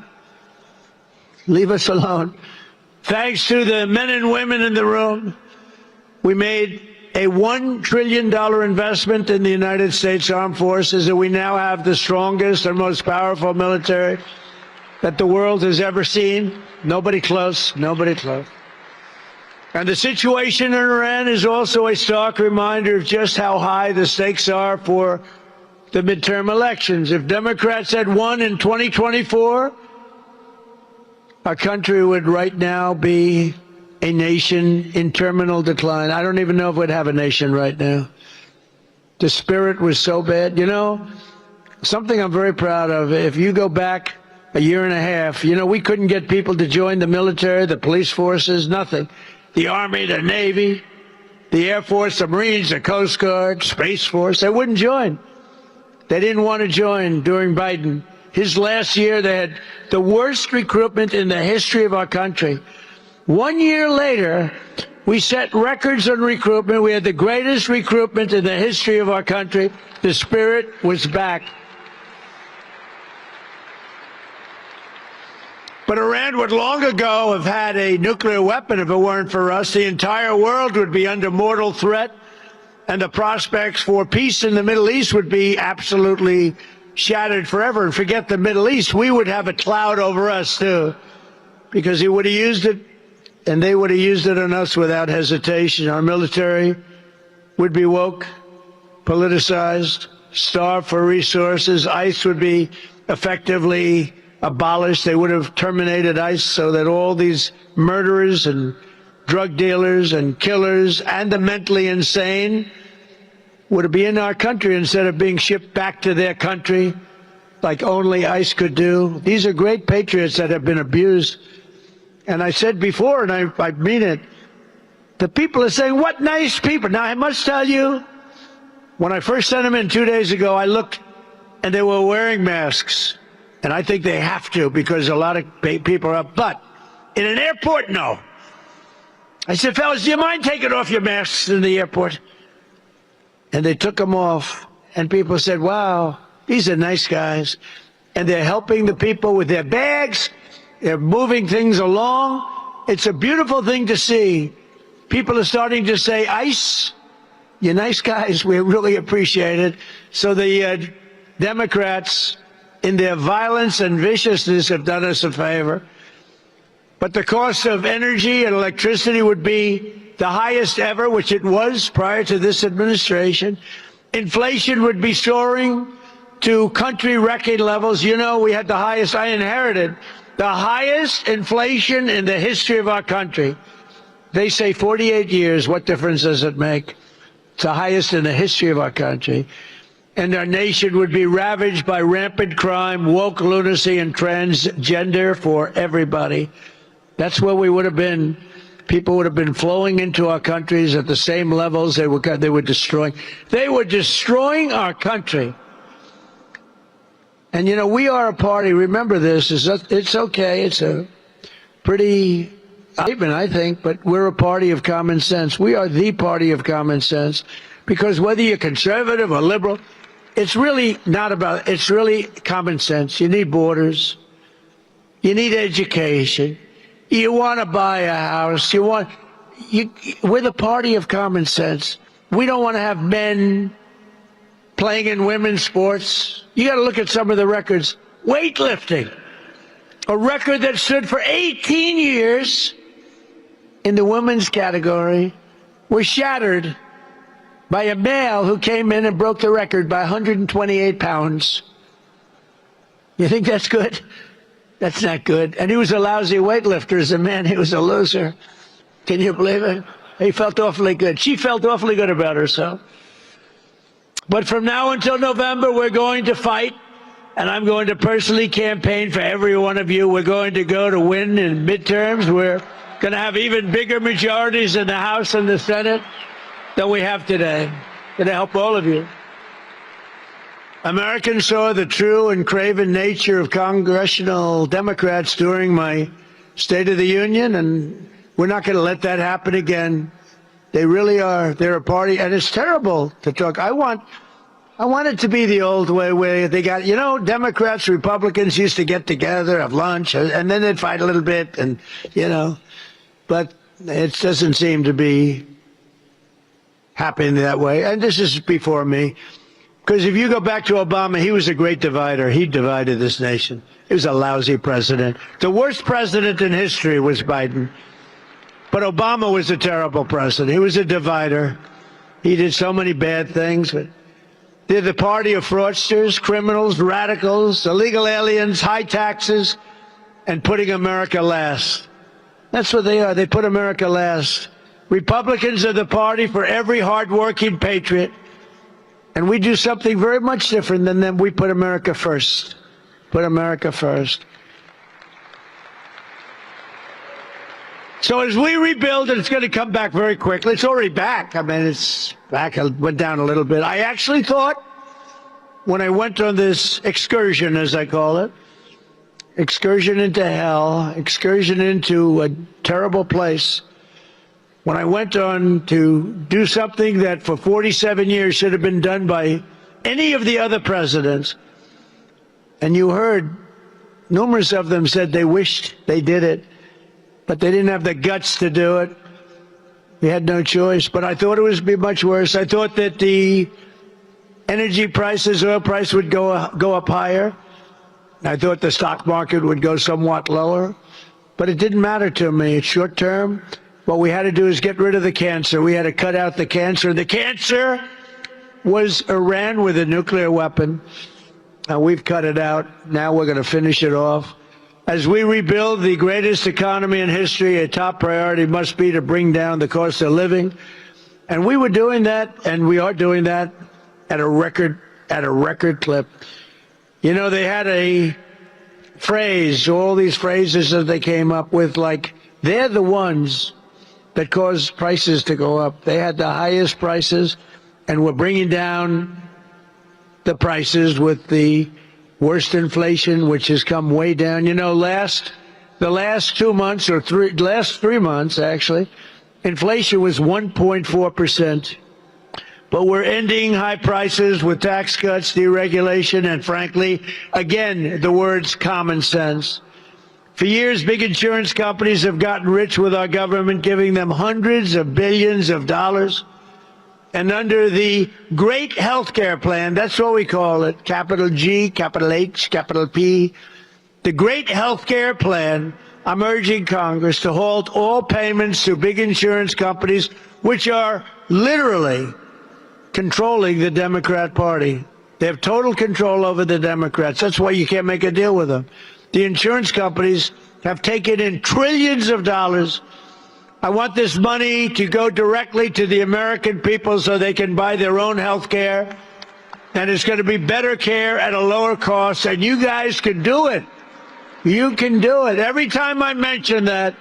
leave us alone. Thanks to the men and women in the room, we made a $1 trillion investment in the United States Armed Forces, and we now have the strongest and most powerful military that the world has ever seen. Nobody close, nobody close. And the situation in Iran is also a stark reminder of just how high the stakes are for the midterm elections. If Democrats had won in 2024, our country would right now be a nation in terminal decline. I don't even know if we'd have a nation right now. The spirit was so bad. You know, something I'm very proud of, if you go back a year and a half, you know, we couldn't get people to join the military, the police forces, nothing. The Army, the Navy, the Air Force, the Marines, the Coast Guard, Space Force, they wouldn't join. They didn't want to join during Biden. His last year, they had the worst recruitment in the history of our country. 1 year later, we set records on recruitment. We had the greatest recruitment in the history of our country. The spirit was back. But Iran would long ago have had a nuclear weapon if it weren't for us. The entire world would be under mortal threat, and the prospects for peace in the Middle East would be absolutely shattered forever. And forget the Middle East, we would have a cloud over us too, because he would have used it, and they would have used it on us without hesitation. Our military would be woke, politicized, starved for resources. ICE would be effectively abolished. They would have terminated ICE so that all these murderers and drug dealers and killers and the mentally insane would be in our country instead of being shipped back to their country like only ICE could do. These are great patriots that have been abused. And I said before, and I mean it, the people are saying, what nice people. Now, I must tell you, when I first sent them in 2 days ago, I looked and they were wearing masks. And I think they have to, because a lot of people are up. But in an airport, no. I said, fellas, do you mind taking off your masks in the airport? And they took them off. And people said, wow, these are nice guys. And they're helping the people with their bags. They're moving things along. It's a beautiful thing to see. People are starting to say, ICE, you're nice guys. We really appreciate it. So the Democrats, in their violence and viciousness, have done us a favor. But the cost of energy and electricity would be the highest ever, which it was prior to this administration. Inflation would be soaring to country record levels. You know, we had the highest, I inherited the highest inflation in the history of our country. They say 48 years, what difference does it make? It's the highest in the history of our country. And our nation would be ravaged by rampant crime, woke lunacy, and transgender for everybody. That's where we would have been. People would have been flowing into our countries at the same levels they were destroying. They were destroying our country. And, you know, we are a party. Remember this. It's okay. It's a pretty statement, I think, but we're a party of common sense. We are the party of common sense, because whether you're conservative or liberal, it's really not about, it's really common sense. You need borders. You need education. You want to buy a house. We're the party of common sense. We don't want to have men playing in women's sports. You got to look at some of the records. Weightlifting, a record that stood for 18 years in the women's category, was shattered by a male who came in and broke the record by 128 pounds. You think that's good? That's not good. And he was a lousy weightlifter. As a man, he was a loser. Can you believe it? He felt awfully good. She felt awfully good about herself. But from now until November, we're going to fight, and I'm going to personally campaign for every one of you. We're going to go to win in midterms. We're going to have even bigger majorities in the House and the Senate than we have today. Going to help all of you. Americans saw the true and craven nature of congressional Democrats during my State of the Union, and we're not going to let that happen again. They really are. They're a party, and it's terrible to talk. I want it to be the old way where they got, Democrats, Republicans used to get together, have lunch, and then they'd fight a little bit, and, but it doesn't seem to be happening that way. And this is before me. Because if you go back to Obama, he was a great divider. He divided this nation. He was a lousy president. The worst president in history was Biden. But Obama was a terrible president. He was a divider. He did so many bad things. But they're the party of fraudsters, criminals, radicals, illegal aliens, high taxes, and putting America last. That's what they are. They put America last. Republicans are the party for every hardworking patriot. And we do something very much different than them. We put America first. Put America first. So as we rebuild, and it's going to come back very quickly. It's already back. I mean, it's back. It went down a little bit. I actually thought when I went on this excursion, as I call it, excursion into hell, excursion into a terrible place, when I went on to do something that for 47 years should have been done by any of the other presidents, and you heard numerous of them said they wished they did it, but they didn't have the guts to do it. We had no choice, but I thought it would be much worse. I thought that the energy prices, oil price would go up higher. I thought the stock market would go somewhat lower, but it didn't matter to me. It's short term. What we had to do is get rid of the cancer. We had to cut out the cancer. The cancer was Iran with a nuclear weapon. And we've cut it out. Now we're going to finish it off. As we rebuild the greatest economy in history, a top priority must be to bring down the cost of living. And we were doing that, and we are doing that at a record clip. They had a phrase, all these phrases that they came up with, like, they're the ones that caused prices to go up. They had the highest prices, and we're bringing down the prices with the worst inflation, which has come way down. The last 2 months, or last 3 months, actually, inflation was 1.4%. But we're ending high prices with tax cuts, deregulation, and frankly, again, the words common sense. For years, big insurance companies have gotten rich with our government, giving them hundreds of billions of dollars. And under the great health care plan, that's what we call it, capital G, capital H, capital P, the great health care plan, I'm urging Congress to halt all payments to big insurance companies, which are literally controlling the Democrat Party. They have total control over the Democrats. That's why you can't make a deal with them. The insurance companies have taken in trillions of dollars. I want this money to go directly to the American people so they can buy their own health care. And it's going to be better care at a lower cost. And you guys can do it. You can do it. Every time I mention that,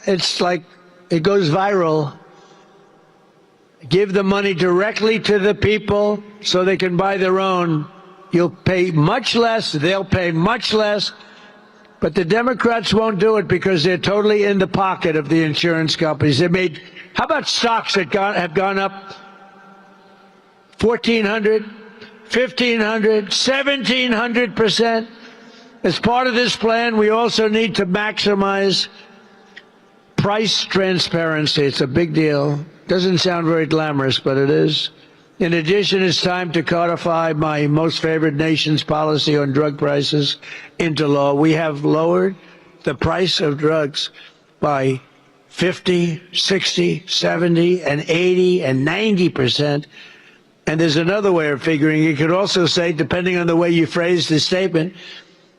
it's like it goes viral. Give the money directly to the people so they can buy their own. You'll pay much less, they'll pay much less, but the Democrats won't do it because they're totally in the pocket of the insurance companies. How about stocks that have gone up 1,400, 1,500, 1,700%. As part of this plan, we also need to maximize price transparency. It's a big deal. Doesn't sound very glamorous, but it is. In addition, it's time to codify my most favored nation's policy on drug prices into law. We have lowered the price of drugs by 50, 60, 70, and 80, and 90%. And there's another way of figuring. You could also say, depending on the way you phrase the statement,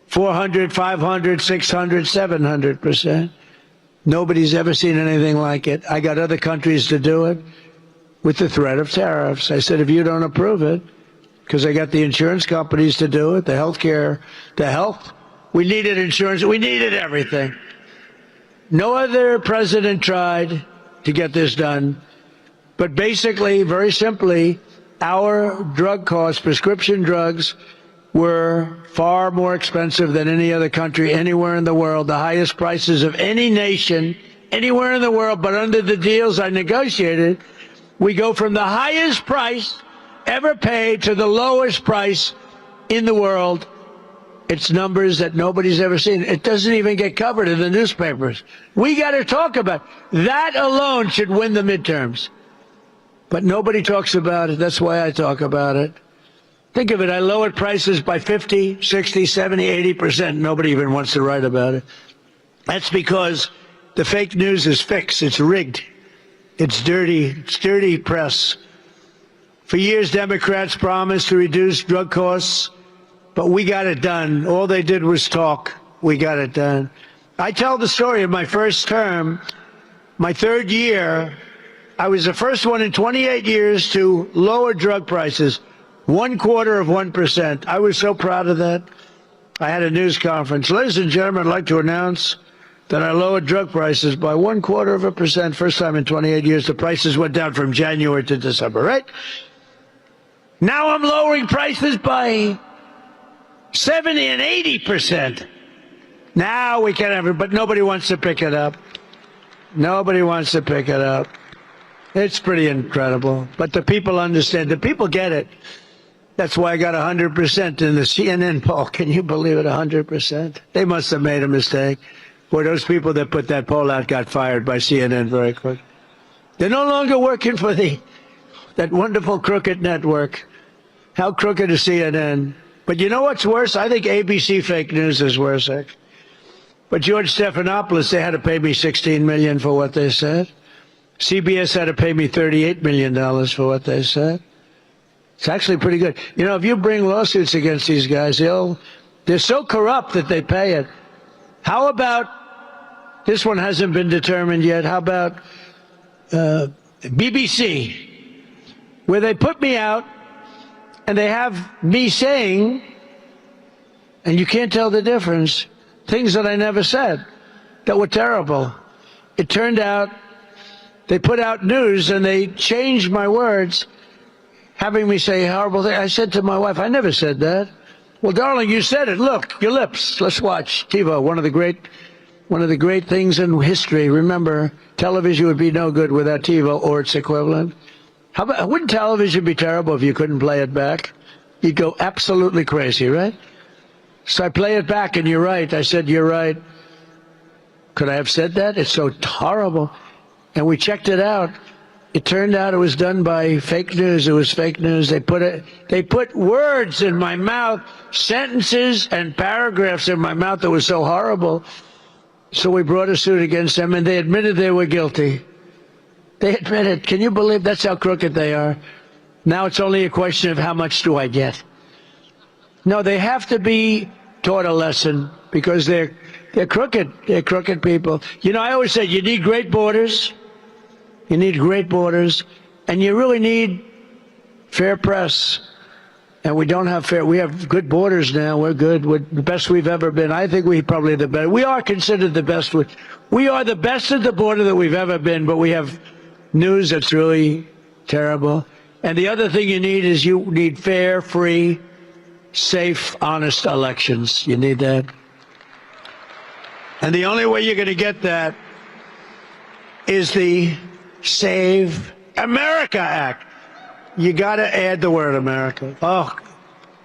400, 500, 600, 700%. Nobody's ever seen anything like it. I got other countries to do it with the threat of tariffs. I said, if you don't approve it, because I got the insurance companies to do it, the health. We needed insurance. We needed everything. No other president tried to get this done. But basically, very simply, our drug costs, prescription drugs, were far more expensive than any other country anywhere in the world, the highest prices of any nation anywhere in the world. But under the deals I negotiated, we go from the highest price ever paid to the lowest price in the world. It's numbers that nobody's ever seen. It doesn't even get covered in the newspapers. We got to talk about it. That alone should win the midterms. But nobody talks about it. That's why I talk about it. Think of it. I lowered prices by 50, 60, 70, 80%. Nobody even wants to write about it. That's because the fake news is fixed. It's rigged. It's dirty. It's dirty press. For years, Democrats promised to reduce drug costs, but we got it done. All they did was talk. We got it done. I tell the story of my first term, my third year. I was the first one in 28 years to lower drug prices, 0.25%. I was so proud of that. I had a news conference. Ladies and gentlemen, I'd like to announce that I lowered drug prices by 0.25%. First time in 28 years. The prices went down from January to December, right? Now I'm lowering prices by 70 and 80%. Now we can have it, but nobody wants to pick it up. Nobody wants to pick it up. It's pretty incredible. But the people understand. The people get it. That's why I got 100% in the CNN poll. Can you believe it? 100%. They must have made a mistake. Boy, those people that put that poll out got fired by CNN very quick. They're no longer working for that wonderful crooked network. How crooked is CNN? But you know what's worse? I think ABC fake news is worse. But George Stephanopoulos, they had to pay me $16 million for what they said. CBS had to pay me $38 million for what they said. It's actually pretty good. You know, if you bring lawsuits against these guys, they're so corrupt that they pay it. How about, this one hasn't been determined yet, how about BBC, where they put me out and they have me saying, and you can't tell the difference, things that I never said that were terrible. It turned out they put out news and they changed my words, having me say horrible things. I said to my wife, I never said that. Well, darling, you said it. Look, your lips. Let's watch TiVo, one of the great things in history. Remember, television would be no good without TiVo or its equivalent. Wouldn't television be terrible if you couldn't play it back? You'd go absolutely crazy, right? So I play it back, and you're right. I said, you're right. Could I have said that? It's so horrible. And we checked it out. It turned out it was done by fake news. It was fake news. They put words in my mouth, sentences and paragraphs in my mouth that was so horrible. So we brought a suit against them, and they admitted they were guilty. They admitted. Can you believe that's how crooked they are? Now it's only a question of how much do I get. No, they have to be taught a lesson because they're crooked. They're crooked people. You know, I always say you need great borders. You need great borders, and you really need fair press. And we don't have fair. We have good borders now. We're good. We're the best we've ever been. I think we're probably the best. We are considered the best. We are the best at the border that we've ever been, but we have news that's really terrible. And the other thing you need is you need fair, free, safe, honest elections. You need that. And the only way you're going to get that is the Save America Act. You got to add the word America. Oh,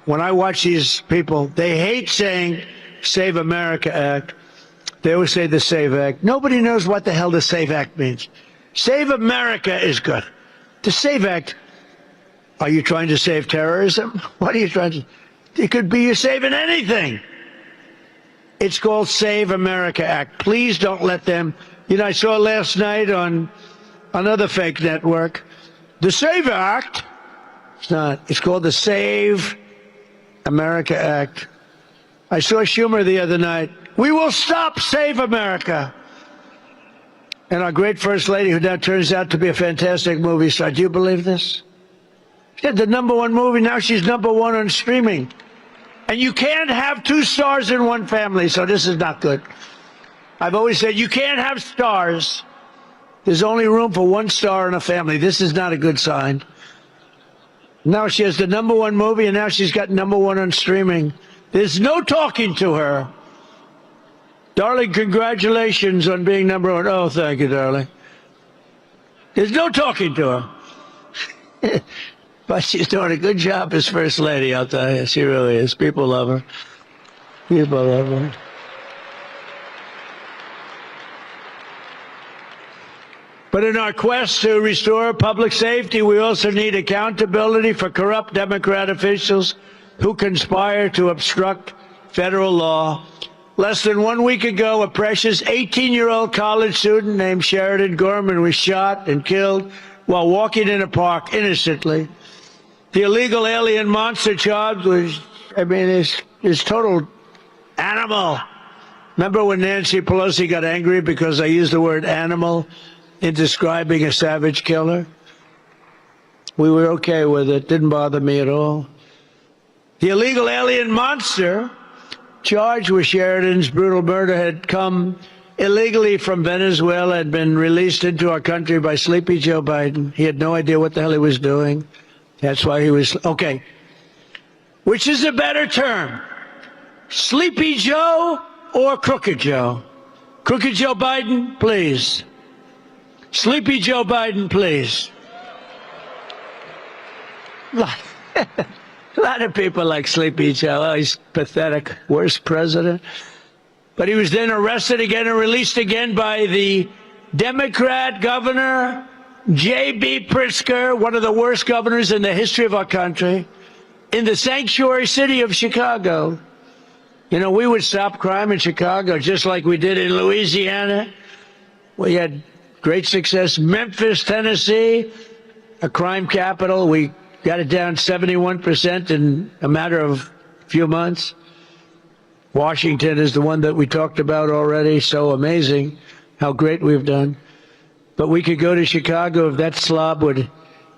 when I watch these people, they hate saying Save America Act. They always say the SAVE Act. Nobody knows what the hell the SAVE Act means. Save America is good. The SAVE Act, are you trying to save terrorism? What are you trying to? It could be you're saving anything. It's called Save America Act. Please don't let them. You know, I saw last night on another fake network, the SAVE Act. It's not. It's called the Save America Act. I saw Schumer the other night. We will stop Save America. And our great First Lady, who now turns out to be a fantastic movie star. Do you believe this? She had the #1 movie. Now she's #1 on streaming. And you can't have 2 stars in one family, so this is not good. I've always said you can't have stars. There's only room for 1 star in a family. This is not a good sign. Now she has the #1 movie, and now she's got #1 on streaming. There's no talking to her. Darling, congratulations on being #1. Oh, thank you, darling. There's no talking to her. But she's doing a good job as First Lady, I'll tell you. She really is. People love her. People love her. But in our quest to restore public safety, we also need accountability for corrupt Democrat officials who conspire to obstruct federal law. Less than 1 week ago, a precious 18-year-old college student named Sheridan Gorman was shot and killed while walking in a park innocently. The illegal alien monster child was, is total animal. Remember when Nancy Pelosi got angry because I used the word animal in describing a savage killer? We were okay with it. Didn't bother me at all. The illegal alien monster charged with Sheridan's brutal murder had come illegally from Venezuela, had been released into our country by Sleepy Joe Biden. He had no idea what the hell he was doing. That's why he was, okay. Which is a better term? Sleepy Joe or Crooked Joe? Crooked Joe Biden, please. Sleepy Joe Biden, please. A lot of people like Sleepy Joe. Oh, he's pathetic. Worst president. But he was then arrested again and released again by the Democrat governor, J.B. Pritzker, one of the worst governors in the history of our country, in the sanctuary city of Chicago. You know, we would stop crime in Chicago just like we did in Louisiana. We had great success. Memphis, Tennessee, a crime capital. We got it down 71% in a matter of a few months. Washington is the one that we talked about already. So amazing how great we've done. But we could go to Chicago if that slob would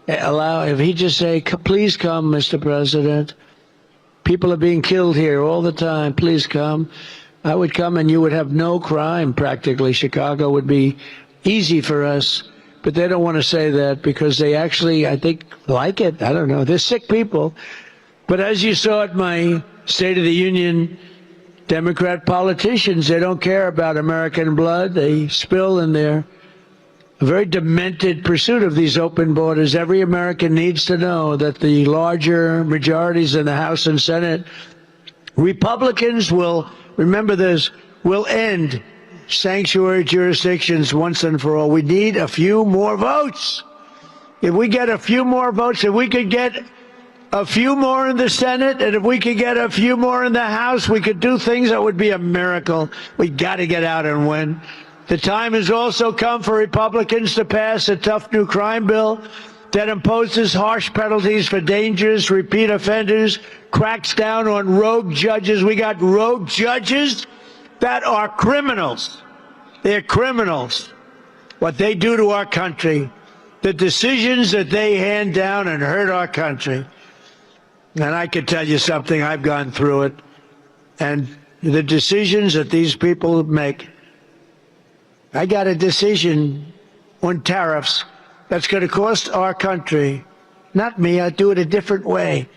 allow, if he'd just say, please come, Mr. President. People are being killed here all the time. Please come. I would come and you would have no crime practically. Chicago would be easy for us. But they don't want to say that because they actually, I think, like it. I don't know. They're sick people. But as you saw at my State of the Union, Democrat politicians, they don't care about American blood. They spill in their very demented pursuit of these open borders. Every American needs to know that the larger majorities in the House and Senate, Republicans will, remember this, will end sanctuary jurisdictions once and for all. We need a few more votes. If we get a few more votes, if we could get a few more in the Senate, and if we could get a few more in the House, we could do things that would be a miracle. We got to get out and win. The time has also come for Republicans to pass a tough new crime bill that imposes harsh penalties for dangerous repeat offenders, cracks down on rogue judges. We got rogue judges that are criminals. They're criminals. What they do to our country, the decisions that they hand down and hurt our country. And I can tell you something, I've gone through it. And the decisions that these people make, I got a decision on tariffs that's going to cost our country, not me, I do it a different way.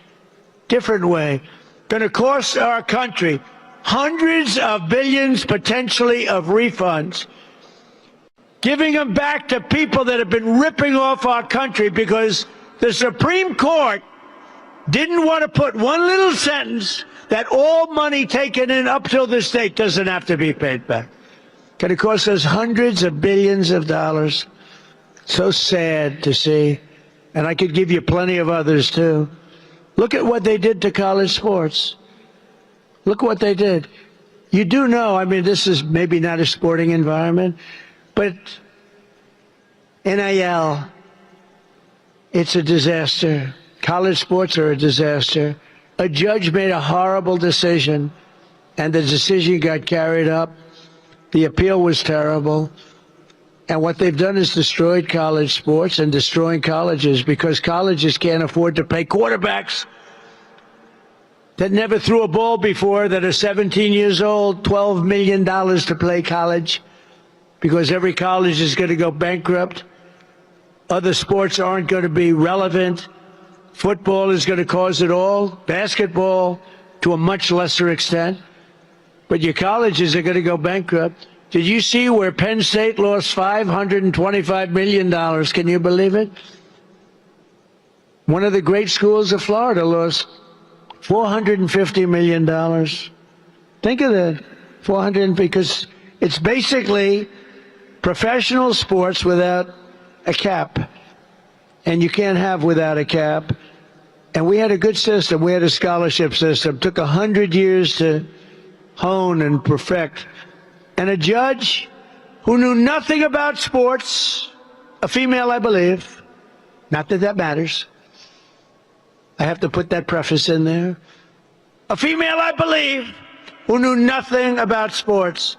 Different way. Going to cost our country hundreds of billions potentially of refunds, giving them back to people that have been ripping off our country because the Supreme Court didn't want to put one little sentence that all money taken in up till this date doesn't have to be paid back. Could have cost us hundreds of billions of dollars. So sad to see. And I could give you plenty of others, too. Look at what they did to college sports. Look what they did. You do know, I mean, this is maybe not a sporting environment, but NIL, it's a disaster. College sports are a disaster. A judge made a horrible decision, and the decision got carried up. The appeal was terrible. And what they've done is destroyed college sports and destroying colleges because colleges can't afford to pay quarterbacks that never threw a ball before, that are 17 years old, $12 million to play college because every college is going to go bankrupt. Other sports aren't going to be relevant. Football is going to cause it all. Basketball to a much lesser extent. But your colleges are going to go bankrupt. Did you see where Penn State lost $525 million? Can you believe it? One of the great schools of Florida lost $450 million. Think of that, 400, because it's basically professional sports without a cap. And you can't have without a cap. And we had a good system. We had a scholarship system. It took 100 years to hone and perfect. And a judge who knew nothing about sports, a female, I believe, not that that matters. I have to put that preface in there. A female, I believe, who knew nothing about sports,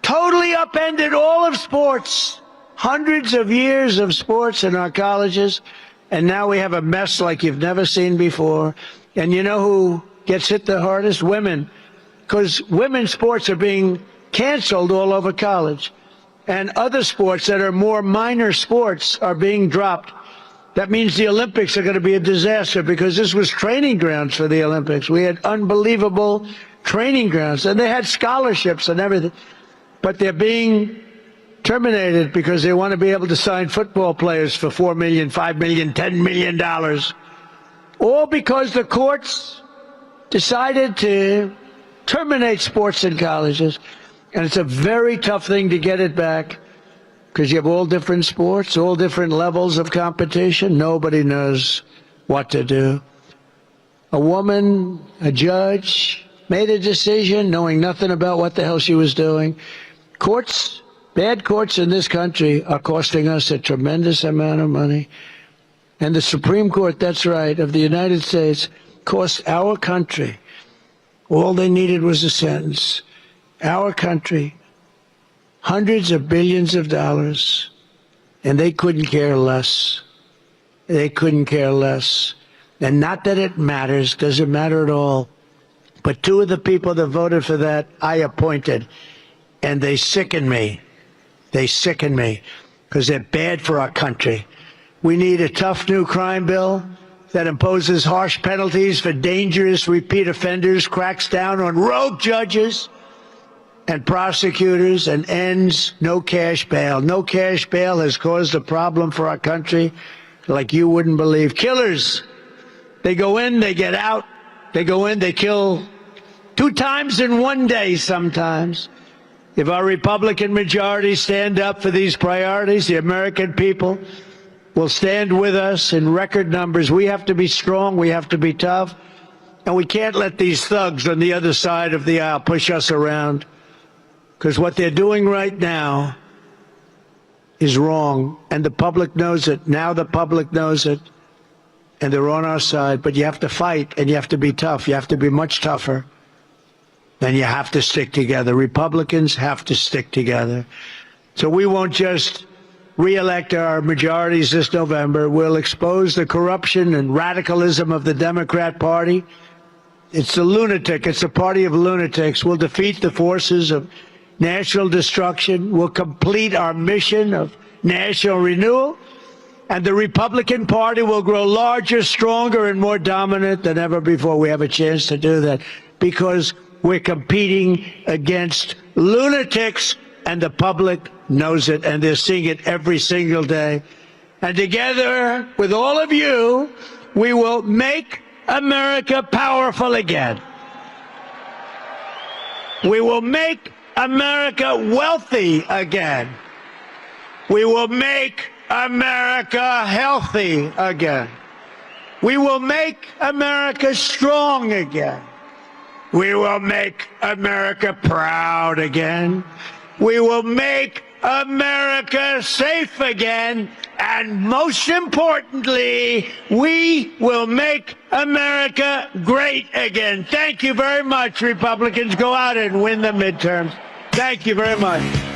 totally upended all of sports, hundreds of years of sports in our colleges, and now we have a mess like you've never seen before. And you know who gets hit the hardest? Women, because women's sports are being canceled all over college, and other sports that are more minor sports are being dropped. That means the Olympics are going to be a disaster because this was training grounds for the Olympics. We had unbelievable training grounds, and they had scholarships and everything, but they're being terminated because they want to be able to sign football players for $4 million, $5 million, $10 million, all because the courts decided to terminate sports in colleges. And it's a very tough thing to get it back because you have all different sports, all different levels of competition. Nobody knows what to do. A woman, a judge, made a decision knowing nothing about what the hell she was doing. Courts, bad courts in this country are costing us a tremendous amount of money. And the Supreme Court, that's right, of the United States, cost our country. All they needed was a sentence. Our country, hundreds of billions of dollars, and they couldn't care less. They couldn't care less. And not that it matters, doesn't matter at all. But two of the people that voted for that, I appointed, and they sicken me. They sicken me because they're bad for our country. We need a tough new crime bill that imposes harsh penalties for dangerous repeat offenders, cracks down on rogue judges and prosecutors, and ends no cash bail. No cash bail has caused a problem for our country like you wouldn't believe. Killers, they go in, they get out. They go in, they kill 2 times in one day sometimes. If our Republican majority stand up for these priorities, the American people will stand with us in record numbers. We have to be strong, we have to be tough, and we can't let these thugs on the other side of the aisle push us around. Because what they're doing right now is wrong, and the public knows it. Now the public knows it, and they're on our side. But you have to fight, and you have to be tough. You have to be much tougher. And you have to stick together. Republicans have to stick together. So we won't just re-elect our majorities this November. We'll expose the corruption and radicalism of the Democrat Party. It's a lunatic. It's a party of lunatics. We'll defeat the forces of national destruction. We'll complete our mission of national renewal, and the Republican Party will grow larger, stronger, and more dominant than ever before. We have a chance to do that because we're competing against lunatics, and the public knows it, and they're seeing it every single day. And together with all of you, we will make America powerful again. We will make America wealthy again. We will make America healthy again. We will make America strong again. We will make America proud again. We will make America safe again. And most importantly, we will make America great again. Thank you very much, Republicans. Go out and win the midterms. Thank you very much.